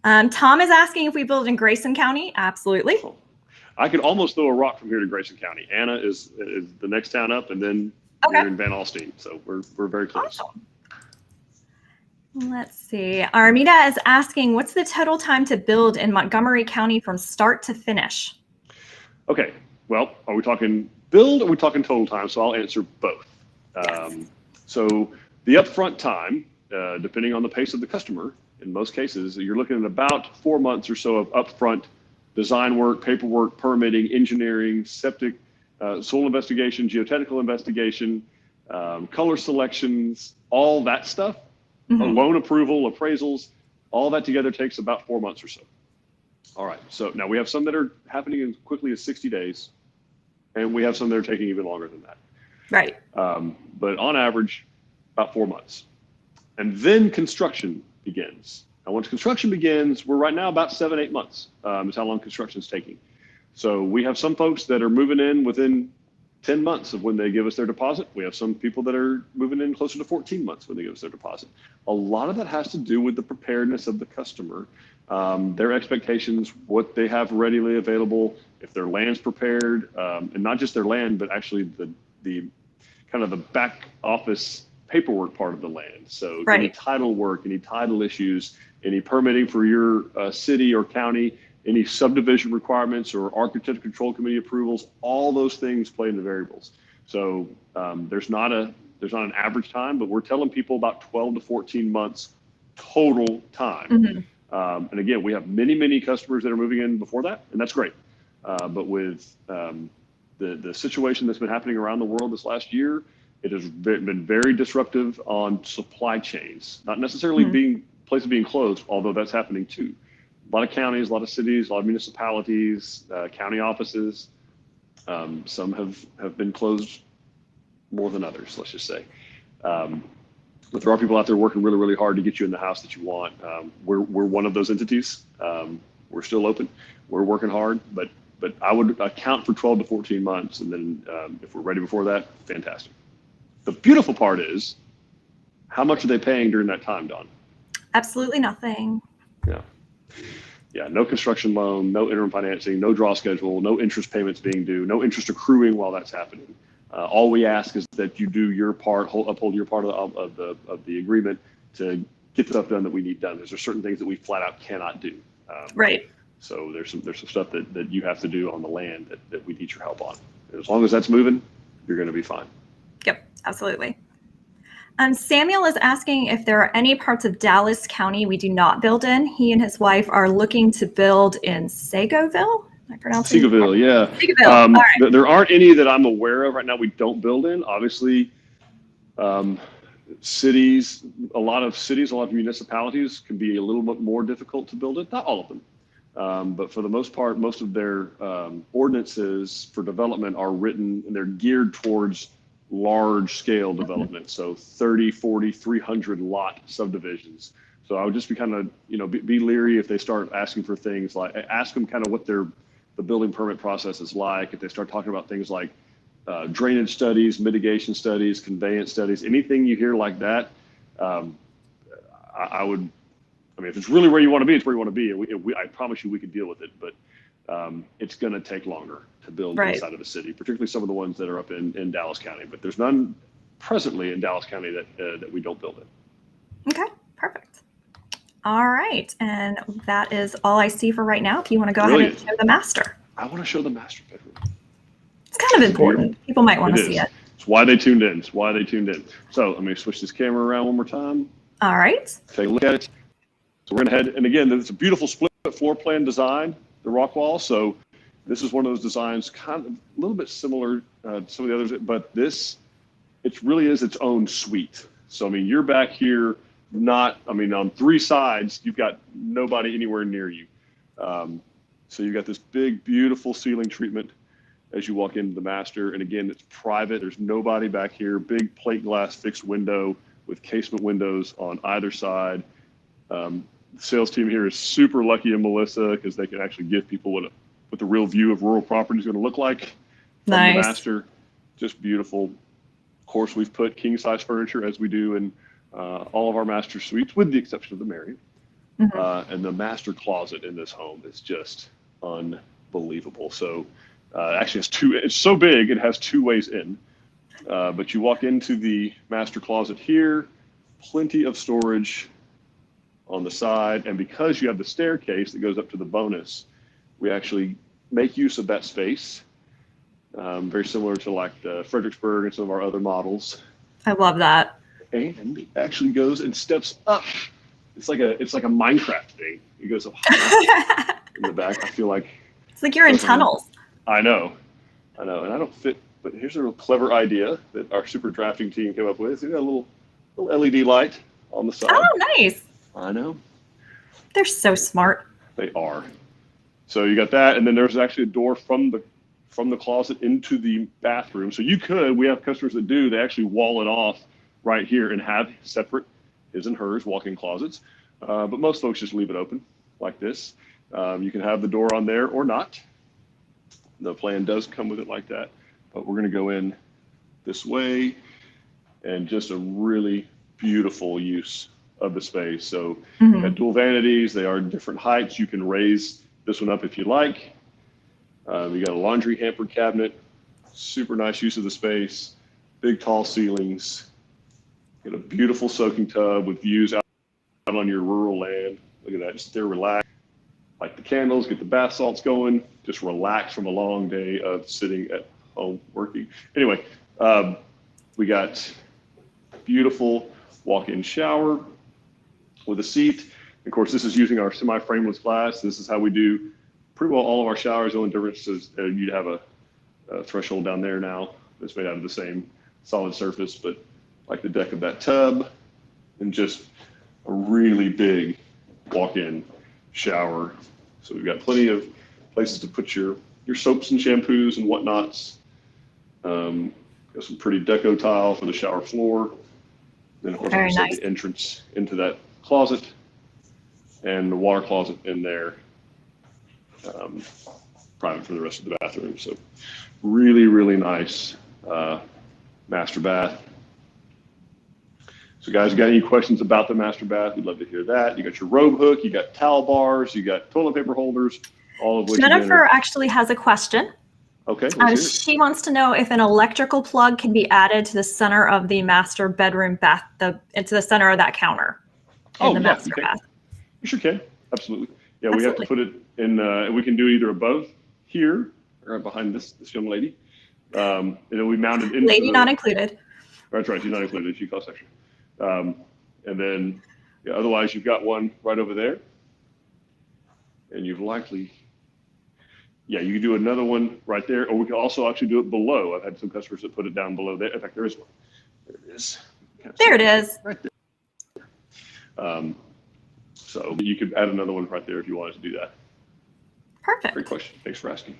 Tom is asking if we build in Grayson County. Absolutely. Oh, I could almost throw a rock from here to Grayson County. Anna is the next town up, and then we're in Van Alstyne. So we're very close. Awesome. Let's see. Armida is asking, what's the total time to build in Montgomery County from start to finish? Okay. Well, are we talking build or are we talking total time? So I'll answer both. Yes. So the upfront time, depending on the pace of the customer, in most cases, you're looking at about 4 months or so of upfront design work, paperwork, permitting, engineering, septic, soil investigation, geotechnical investigation, color selections, all that stuff, loan approval, appraisals, all that together takes about 4 months or so. All right, so now we have some that are happening as quickly as 60 days, and we have some that are taking even longer than that. Right. But on average, about 4 months. And then construction begins. Now, once construction begins, we're right now about 7-8 months is how long construction is taking. So we have some folks that are moving in within 10 months of when they give us their deposit. We have some people that are moving in closer to 14 months when they give us their deposit. A lot of that has to do with the preparedness of the customer, their expectations, what they have readily available, if their land's prepared, and not just their land, but actually the kind of the back office paperwork part of the land. So any title work, any title issues, any permitting for your city or county, any subdivision requirements or architecture control committee approvals, all those things play into variables. So there's not an average time, but we're telling people about 12 to 14 months total time. And again, we have many customers that are moving in before that, and that's great. But with the situation that's been happening around the world this last year, it has been very disruptive on supply chains, not necessarily places being closed, although that's happening too. lot of counties, a lot of cities, a lot of municipalities, county offices. Some have been closed more than others, let's just say. But there are people out there working really, really hard to get you in the house that you want. We're one of those entities. We're still open. We're working hard, but I would account for 12 to 14 months. And then if we're ready before that, fantastic. The beautiful part is, how much are they paying during that time, Dawn? Absolutely nothing. Yeah. Yeah, no construction loan, no interim financing, no draw schedule, no interest payments being due, no interest accruing while that's happening. All we ask is that you do your part, uphold your part of the agreement to get the stuff done that we need done. There's certain things that we flat out cannot do. Right. So there's some stuff that you have to do on the land that we need your help on. And as long as that's moving, you're going to be fine. Yep, absolutely. Samuel is asking if there are any parts of Dallas County we do not build in. He and his wife are looking to build in Segoville. Am I pronouncing it? Segoville, yeah. Segoville. All right. There aren't any that I'm aware of right now we don't build in. Obviously, cities, a lot of municipalities can be a little bit more difficult to build in. Not all of them. But for the most part, most of their ordinances for development are written and they're geared towards large scale development. So 30, 40, 300 lot subdivisions. So I would just be kind of, be leery if they start asking for things like, ask them kind of what the building permit process is like. If they start talking about things like drainage studies, mitigation studies, conveyance studies, anything you hear like that, if it's really where you want to be, it's where you want to be. And I promise you we could deal with it, but it's going to take longer to build inside of a city, particularly some of the ones that are up in Dallas County. But there's none presently in Dallas County that we don't build in. Okay, perfect. All right, and that is all I see for right now. If you want to go ahead and show the master. I want to show the master bedroom. It's kind of important. People might want to see it. It's why they tuned in. So let me switch this camera around one more time. All right. Take a look at it. So we're going to head, and again, it's a beautiful split floor plan design, the Rockwall. So this is one of those designs, kind of a little bit similar to some of the others, but it really is its own suite. So, you're back here, on three sides, you've got nobody anywhere near you. So you've got this big, beautiful ceiling treatment as you walk into the master. And again, it's private. There's nobody back here. Big plate glass fixed window with casement windows on either side. The sales team here is super lucky in Melissa because they can actually give people what the real view of rural property is going to look like from the master. Just beautiful. Of course, we've put king size furniture as we do in all of our master suites, with the exception of the Marriott. Mm-hmm. And the master closet in this home is just unbelievable. So actually, it's so big, it has two ways in. But you walk into the master closet here, plenty of storage on the side. And because you have the staircase that goes up to the bonus, we actually make use of that space. Very similar to like the Fredericksburg and some of our other models. I love that. And it actually goes and steps up. It's like a Minecraft thing. It goes up high in the back. I feel like it's like you're in tunnels. I know, and I don't fit. But here's a real clever idea that our super drafting team came up with. You got a little LED light on the side. Oh, nice. I know. They're so smart. They are. So you got that, and then there's actually a door from the closet into the bathroom. So we have customers that do. They actually wall it off right here and have separate his and hers walk-in closets. But most folks just leave it open like this. You can have the door on there or not. The plan does come with it like that. But we're going to go in this way, and just a really beautiful use of the space. So you got dual vanities. They are different heights. You can raise this one up if you like. You got a laundry hamper cabinet. Super nice use of the space. Big, tall ceilings. Got a beautiful soaking tub with views out on your rural land. Look at that. Just there, relax. Light the candles, get the bath salts going. Just relax from a long day of sitting at home working. Anyway, we got beautiful walk-in shower with a seat. Of course, this is using our semi-frameless glass. This is how we do pretty well all of our showers. The only difference is you'd have a threshold down there now that's made out of the same solid surface, but like the deck of that tub, and just a really big walk-in shower. So we've got plenty of places to put your soaps and shampoos and whatnots. Got some pretty deco tile for the shower floor. Then, of course, Very like I said, nice. the entrance into that closet and the water closet in there, private for the rest of the bathroom. So really, really nice master bath. So guys, you got any questions about the master bath? We'd love to hear that. You got your robe hook, you got towel bars, you got toilet paper holders, all of which Jennifer actually has a question. Okay, let's hear it. She wants to know if an electrical plug can be added to the center of the master bedroom bath, into the center of that counter in the master bath. You sure can. Absolutely. Yeah, Absolutely. we have to put it in, we can do either above here or behind this young lady. And then we mounted into Lady not included. That's right, she's not included. She costs extra. And then otherwise you've got one right over there. And you've likely, you can do another one right there, or we can also actually do it below. I've had some customers that put it down below there. In fact, there is one. There it is. There it is. Right there. So you could add another one right there if you wanted to do that. Perfect. Great question. Thanks for asking.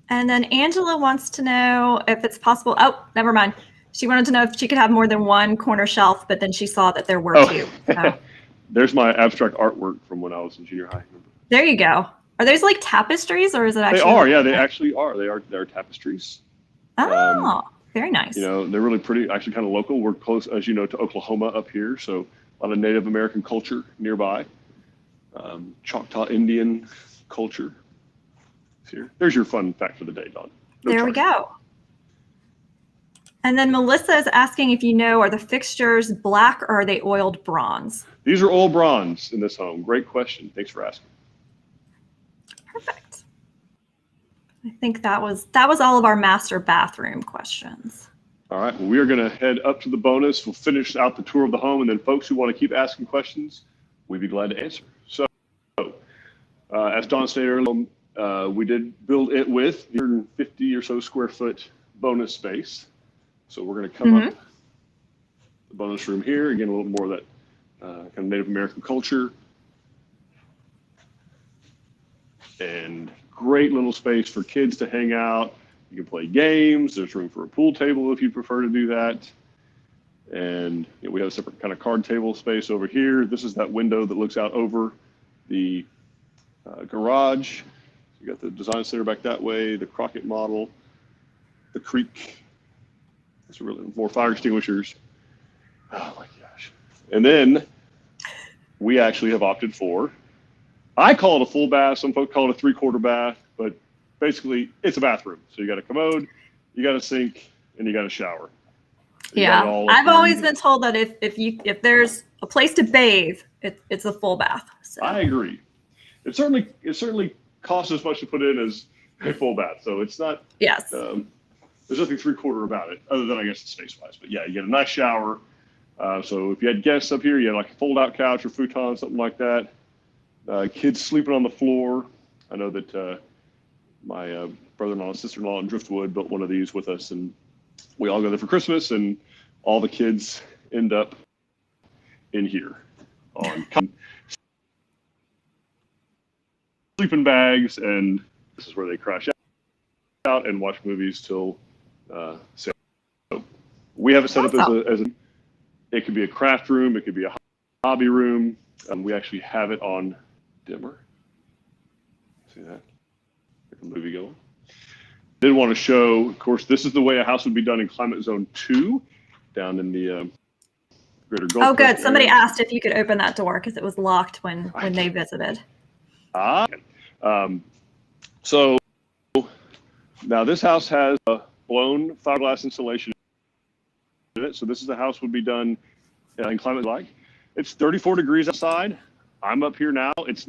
And then Angela wants to know if it's possible. Oh, never mind. She wanted to know if she could have more than one corner shelf, but then she saw that there were two. So. There's my abstract artwork from when I was in junior high. There you go. Are those like tapestries, or is it actually? They are. Yeah, they actually are. They're tapestries. Oh, very nice. You know, they're really pretty. Actually, kind of local. We're close, as you know, to Oklahoma up here, so a lot of Native American culture nearby. Choctaw Indian culture. Here, there's your fun fact for the day, Dawn. There we go. And then Melissa is asking if you know, are the fixtures black or are they oiled bronze? These are oil bronze in this home. Great question. Thanks for asking. Perfect. I think that was all of our master bathroom questions. All right. Well, we are going to head up to the bonus. We'll finish out the tour of the home, and then folks who want to keep asking questions, we'd be glad to answer. So, as Dawn stated earlier, we did build it with 150 or so square foot bonus space. So we're going to come up the bonus room here. Again, a little more of that kind of Native American culture. And great little space for kids to hang out. You can play games. There's room for a pool table if you prefer to do that. And we have a separate kind of card table space over here. This is that window that looks out over the garage. You got the design center back that way, the Crockett model, the creek. That's really more fire extinguishers. Oh my gosh. And then we actually have opted for, I call it a full bath. Some folks call it a 3/4 bath, but basically it's a bathroom. So you got a commode, you got a sink, and you got a shower. Yeah, I've always been told that if there's a place to bathe, it's a full bath. So. I agree. It certainly costs as much to put in as a full bath. So it's not. Yes. There's nothing 3/4 about it, other than I guess it's space-wise. But yeah, you get a nice shower. So if you had guests up here, you had like a fold-out couch or futon, something like that. Kids sleeping on the floor. I know that my brother-in-law and sister-in-law in Driftwood built one of these with us, and we all go there for Christmas, and all the kids end up in here on sleeping bags, and this is where they crash out and watch movies till so we have it set up as a it could be a craft room, it could be a hobby room. We actually have it on dimmer. See that? Like a movie going. Did want to show, of course, this is the way a house would be done in climate zone 2 down in the greater Gulf. Oh, good. Somebody asked if you could open that door because it was locked when they visited. So now this house has a blown fiberglass insulation in it. So this is the house would be done in climate like. It's 34 degrees outside. I'm up here now. It's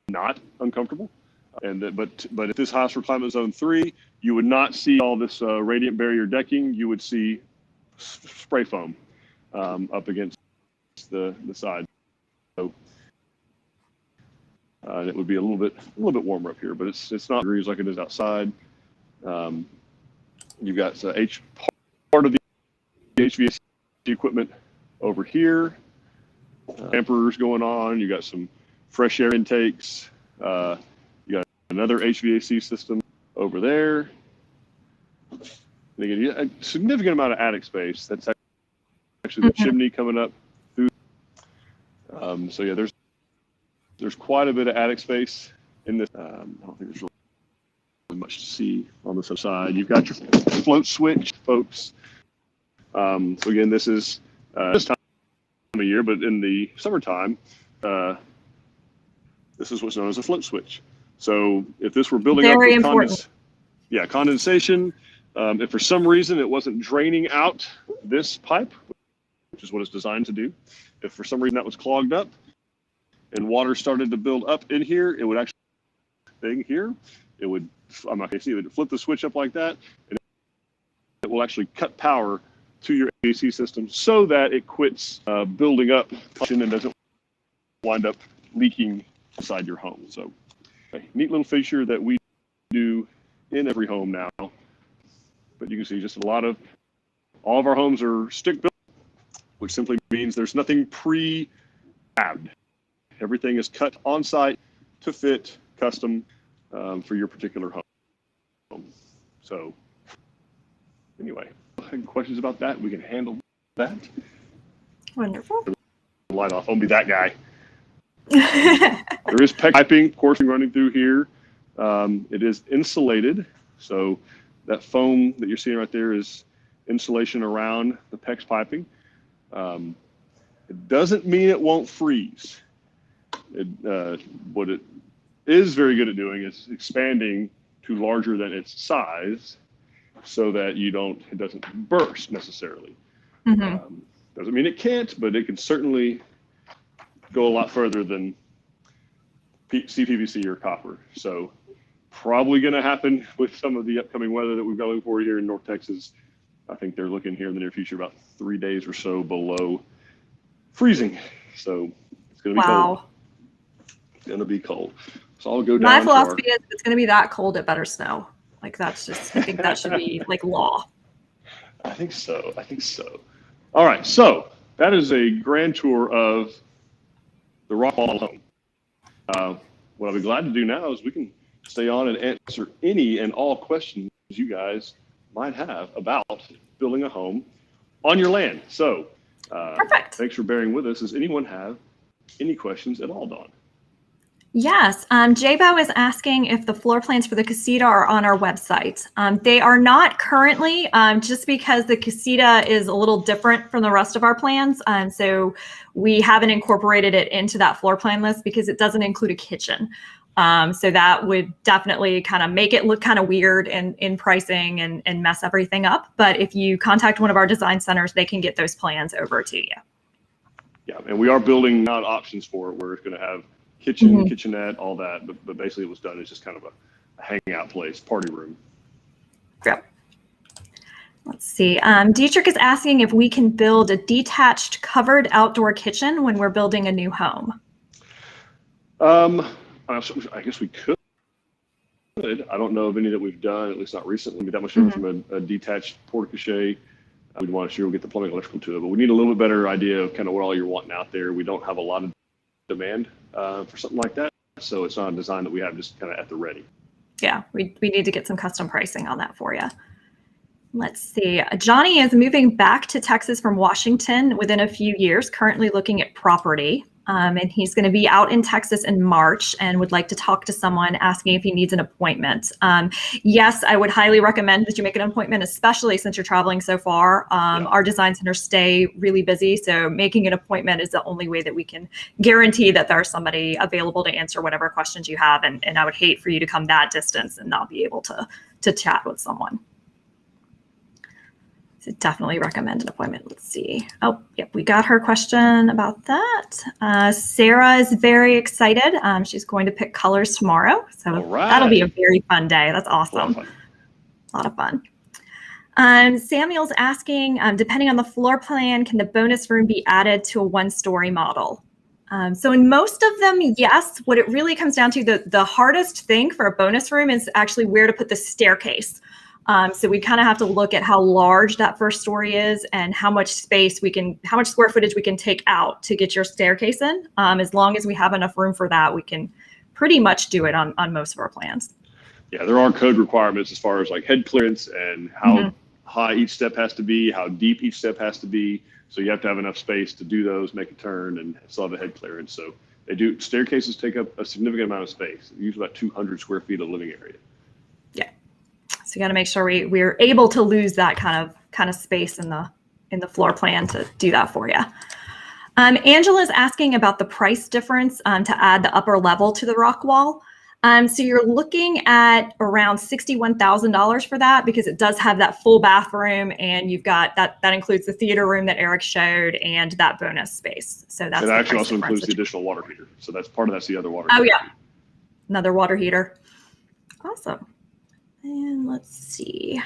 not uncomfortable. But if this house were climate zone 3, you would not see all this radiant barrier decking. You would see spray foam up against the side. So it would be a little bit warmer up here, but it's not degrees like it is outside. You've got part of the HVAC equipment over here. dampers going on. You got some fresh air intakes. You got another HVAC system over there. And again, a significant amount of attic space. That's actually the chimney coming up through. So yeah, there's quite a bit of attic space in this. I don't think there's really much to see on this side. You've got your float switch, folks. So again, this is this time of year, but in the summertime, this is what's known as a float switch. So if this were building up with condensation, if for some reason it wasn't draining out this pipe, which is what it's designed to do, if for some reason that was clogged up and water started to build up in here, it would actually thing here. It would, I'm not gonna see, it would flip the switch up like that, and it will actually cut power to your AC system so that it quits building up and doesn't wind up leaking inside your home. So, neat little feature that we do in every home now. But you can see just all of our homes are stick built, which simply means there's nothing pre-fabbed. Everything is cut on site to fit custom for your particular home. So anyway, questions about that? We can handle that. Wonderful. Light off. I'll be that guy. There is PEX piping, of course, running through here. It is insulated, so that foam that you're seeing right there is insulation around the PEX piping. It doesn't mean it won't freeze. What it is very good at doing is expanding to larger than its size, so that it doesn't burst necessarily. Doesn't mean it can't, but it can certainly go a lot further than CPVC or copper. So probably going to happen with some of the upcoming weather that we've got looking for here in North Texas. I think they're looking here in the near future about 3 days or so below freezing. So it's going to be cold. It's going to be cold. So I'll go down. My philosophy is if it's going to be that cold, it better snow. Like that's just, I think that should be like law. I think so. All right. So that is a grand tour of the Rockwall home. What I'll be glad to do now is we can stay on and answer any and all questions you guys might have about building a home on your land. So perfect. Thanks for bearing with us. Does anyone have any questions at all, Dawn? Yes, Jabo is asking if the floor plans for the casita are on our website. They are not currently, just because the casita is a little different from the rest of our plans. So we haven't incorporated it into that floor plan list because it doesn't include a kitchen. So that would definitely kind of make it look kind of weird in pricing and mess everything up. But if you contact one of our design centers, they can get those plans over to you. Yeah, and we are building out options for it where it's going to have kitchen, kitchenette, all that, but basically it was done as just kind of a hangout place, party room. Yep. Let's see. Dietrich is asking if we can build a detached covered outdoor kitchen when we're building a new home. I guess we could. I don't know of any that we've done, at least not recently. That much from a detached porte-cochere. We'd want to sure we'll get the plumbing electrical to it, but we need a little bit better idea of kind of what all you're wanting out there. We don't have a lot of demand for something like that, so it's not a design that we have just kind of at the ready. Yeah, we need to get some custom pricing on that for you. Let's see. Johnny is moving back to Texas from Washington within a few years, currently looking at property. And he's going to be out in Texas in March and would like to talk to someone, asking if he needs an appointment. Yes, I would highly recommend that you make an appointment, especially since you're traveling so far. Our design centers stay really busy, so making an appointment is the only way that we can guarantee that there's somebody available to answer whatever questions you have. And I would hate for you to come that distance and not be able to chat with someone. So definitely recommend an appointment. Let's see. Oh, yep, we got her question about that. Sarah is very excited. She's going to pick colors tomorrow. So that'll be a very fun day. That's awesome. A lot of fun. Samuel's asking, depending on the floor plan, can the bonus room be added to a one-story model? So in most of them, yes. What it really comes down to, the hardest thing for a bonus room is actually where to put the staircase. So we kind of have to look at how large that first story is and how much square footage we can take out to get your staircase in. As long as we have enough room for that, we can pretty much do it on most of our plans. Yeah, there are code requirements as far as like head clearance and how high each step has to be, how deep each step has to be. So you have to have enough space to do those, make a turn, and still have a head clearance. So staircases take up a significant amount of space, usually about 200 square feet of living area. Yeah. So you got to make sure we're able to lose that kind of space in the floor plan to do that for you. Angela's asking about the price difference to add the upper level to the Rockwall. So you're looking at around $61,000 for that because it does have that full bathroom, and you've got that includes the theater room that Eric showed and that bonus space. So that's it actually also includes the additional water heater. So that's the other water heater. Oh yeah, another water heater. Awesome. And let's see.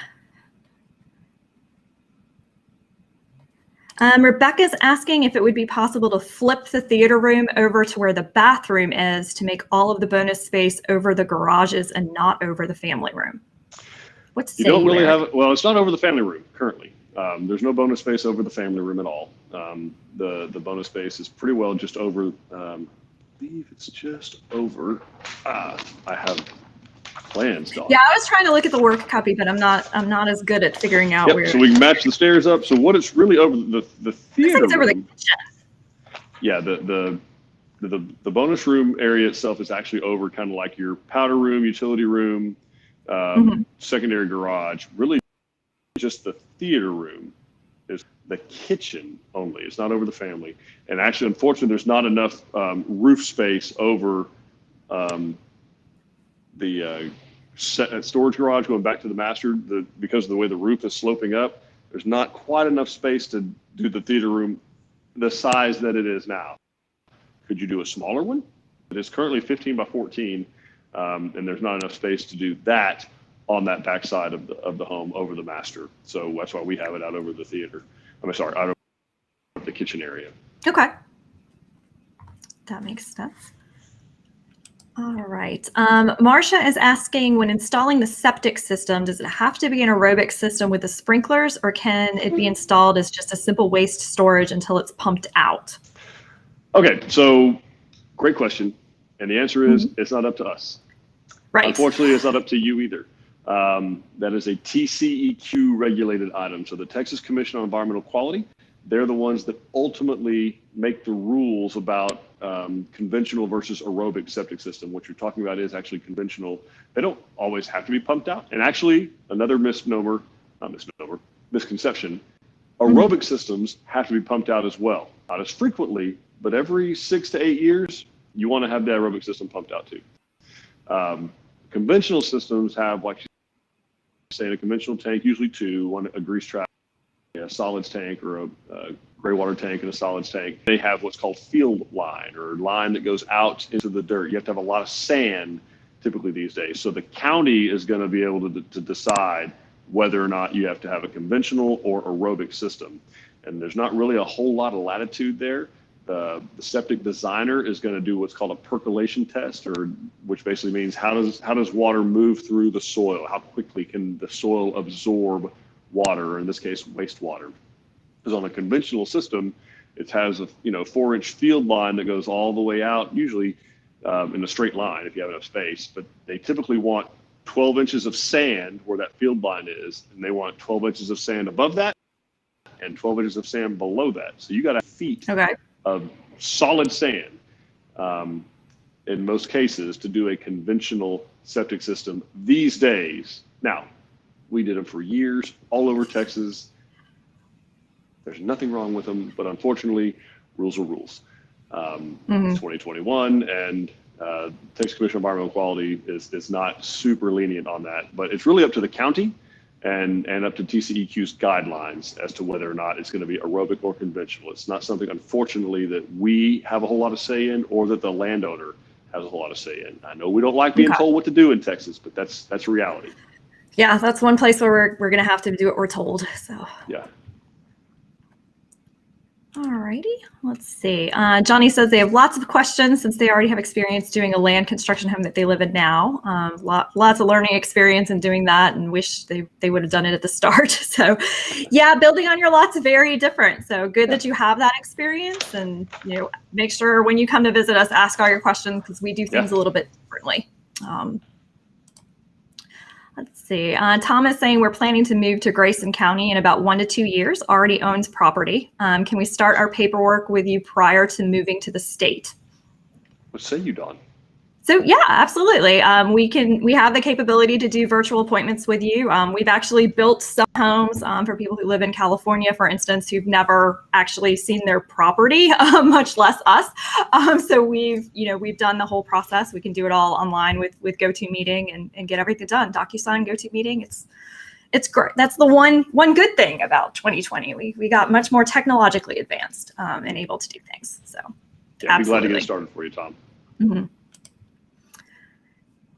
Rebecca's asking if it would be possible to flip the theater room over to where the bathroom is to make all of the bonus space over the garages and not over the family room. You don't really have, well, it's not over the family room currently. There's no bonus space over the family room at all. The bonus space is pretty well just over, I believe it's just over, I have plans, Dawn. Yeah, I was trying to look at the work copy, but I'm not as good at figuring out where. So we can match the stairs up. So what it's really over the theater it's over room, the kitchen. Yeah, the bonus room area itself is actually over kind of like your powder room, utility room, secondary garage. Really, just the theater room is the kitchen only. It's not over the family. And actually, unfortunately, there's not enough roof space over the storage garage going back to the master. Because of the way the roof is sloping up, there's not quite enough space to do the theater room the size that it is now. Could you do a smaller one? It is currently 15 by 14, and there's not enough space to do that on that back side of the home over the master. So that's why we have it out over the theater. out over the kitchen area. Okay. That makes sense. All right. Marcia is asking, when installing the septic system, does it have to be an aerobic system with the sprinklers, or can it be installed as just a simple waste storage until it's pumped out? Okay, so great question. And the answer is it's not up to us. Right. Unfortunately, it's not up to you either. That is a TCEQ regulated item. So the Texas Commission on Environmental Quality, they're the ones that ultimately make the rules about conventional versus aerobic septic system. What you're talking about is actually conventional. They don't always have to be pumped out. And actually, another misconception, aerobic systems have to be pumped out as well. Not as frequently, but every 6 to 8 years, you want to have the aerobic system pumped out too. Conventional systems have, like you say, in a conventional tank, usually two, one a grease trap, a solids tank, or a gray water tank and a solids tank. They have what's called field line, or line that goes out into the dirt. You have to have a lot of sand typically these days. So the county is going to be able to decide whether or not you have to have a conventional or aerobic system. And there's not really a whole lot of latitude there. The septic designer is going to do what's called a percolation test, which basically means how does water move through the soil? How quickly can the soil absorb water, or in this case, wastewater? Because on a conventional system, it has a 4-inch field line that goes all the way out, usually in a straight line if you have enough space. But they typically want 12 inches of sand where that field line is, and they want 12 inches of sand above that and 12 inches of sand below that. So you got to have feet of solid sand in most cases to do a conventional septic system these days. Now, we did them for years all over Texas. There's nothing wrong with them, but unfortunately, rules are rules. It's 2021, and Texas Commission on Environmental Quality is not super lenient on that, but it's really up to the county and up to TCEQ's guidelines as to whether or not it's going to be aerobic or conventional. It's not something, unfortunately, that we have a whole lot of say in, or that the landowner has a whole lot of say in. I know we don't like being told what to do in Texas, but that's reality. Yeah, that's one place where we're going to have to do what we're told. So yeah. Alrighty, let's see. Johnny says they have lots of questions since they already have experience doing a land construction home that they live in now. Lots of learning experience in doing that, and wish they would have done it at the start. So, yeah, building on your lot's very different. So good that you have that experience, and make sure when you come to visit us, ask all your questions because we do things a little bit differently. Let's see. Tom is saying we're planning to move to Grayson County in about 1 to 2 years. Already owns property. Can we start our paperwork with you prior to moving to the state? What say you, Dawn? So yeah, absolutely. We have the capability to do virtual appointments with you. We've actually built some homes for people who live in California, for instance, who've never actually seen their property, much less us. So we've done the whole process. We can do it all online with GoToMeeting and get everything done. DocuSign, GoToMeeting. It's great. That's the one good thing about 2020. We got much more technologically advanced and able to do things. So yeah, I'd be glad to get started for you, Tom. Mm-hmm.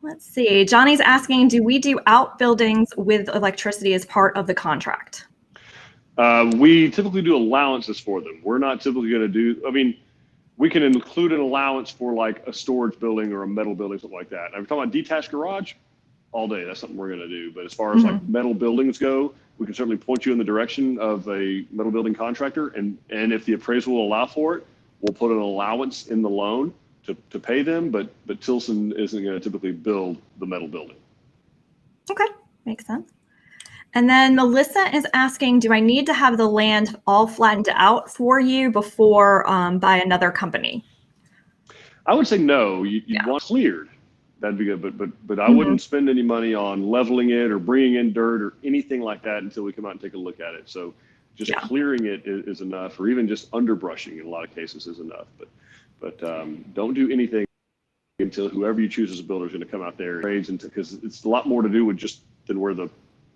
Let's see. Johnny's asking, do we do outbuildings with electricity as part of the contract? We typically do allowances for them. We're not typically going to do, we can include an allowance for like a storage building or a metal building, something like that. Now, if we're talking about detached garage, all day, that's something we're going to do. But as far as like metal buildings go, we can certainly point you in the direction of a metal building contractor. And if the appraisal will allow for it, we'll put an allowance in the loan to pay them, but Tilson isn't going to typically build the metal building. Okay, makes sense. And then Melissa is asking, do I need to have the land all flattened out for you before by another company? I would say no. You want cleared. That'd be good, but I wouldn't spend any money on leveling it or bringing in dirt or anything like that until we come out and take a look at it. So just clearing it is enough, or even just underbrushing in a lot of cases is enough. But don't do anything until whoever you choose as a builder is going to come out there and trades into, because it's a lot more to do with just than where the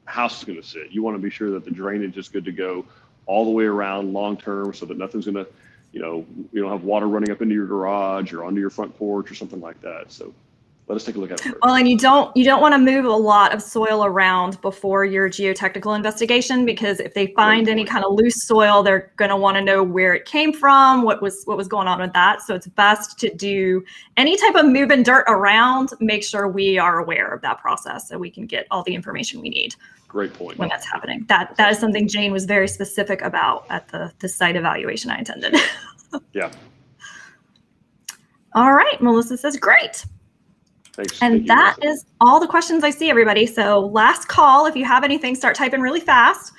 house is going to sit. You want to be sure that the drainage is good to go all the way around long term, so that nothing's going to, you don't have water running up into your garage or onto your front porch or something like that. So let us take a look at it first. Well, and you don't want to move a lot of soil around before your geotechnical investigation, because if they find any kind of loose soil, they're going to want to know where it came from, what was going on with that. So it's best to do any type of moving dirt around. Make sure we are aware of that process so we can get all the information we need. Great point. When that's happening. That is something Jane was very specific about at the site evaluation I attended. Yeah. All right. Melissa says, great. Thanks. And that is all the questions I see, everybody. So last call. If you have anything, start typing really fast.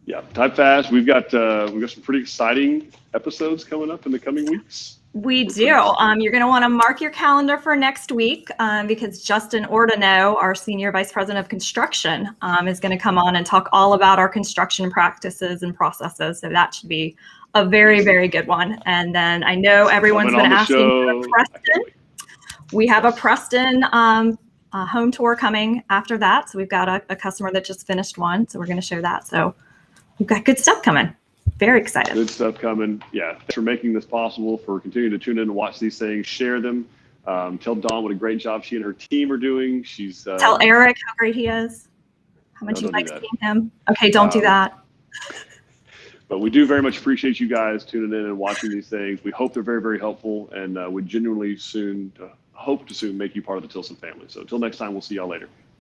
Yeah, type fast. We've got some pretty exciting episodes coming up in the coming weeks. We do. You're going to want to mark your calendar for next week because Justin Ordino, our Senior Vice President of Construction, is going to come on and talk all about our construction practices and processes. So that should be a very, very good one. And then I know everyone's been asking for Preston. We have a Preston home tour coming after that. So we've got a customer that just finished one. So we're going to show that. So we've got good stuff coming. Very excited. Good stuff coming. Yeah. Thanks for making this possible, for continuing to tune in and watch these things, share them. Tell Dawn what a great job she and her team are doing. Tell Eric how great he is. How much you like seeing him. Okay, don't do that. But we do very much appreciate you guys tuning in and watching these things. We hope they're very, very helpful, and we genuinely hope to soon make you part of the Tilson family. So until next time, we'll see y'all later.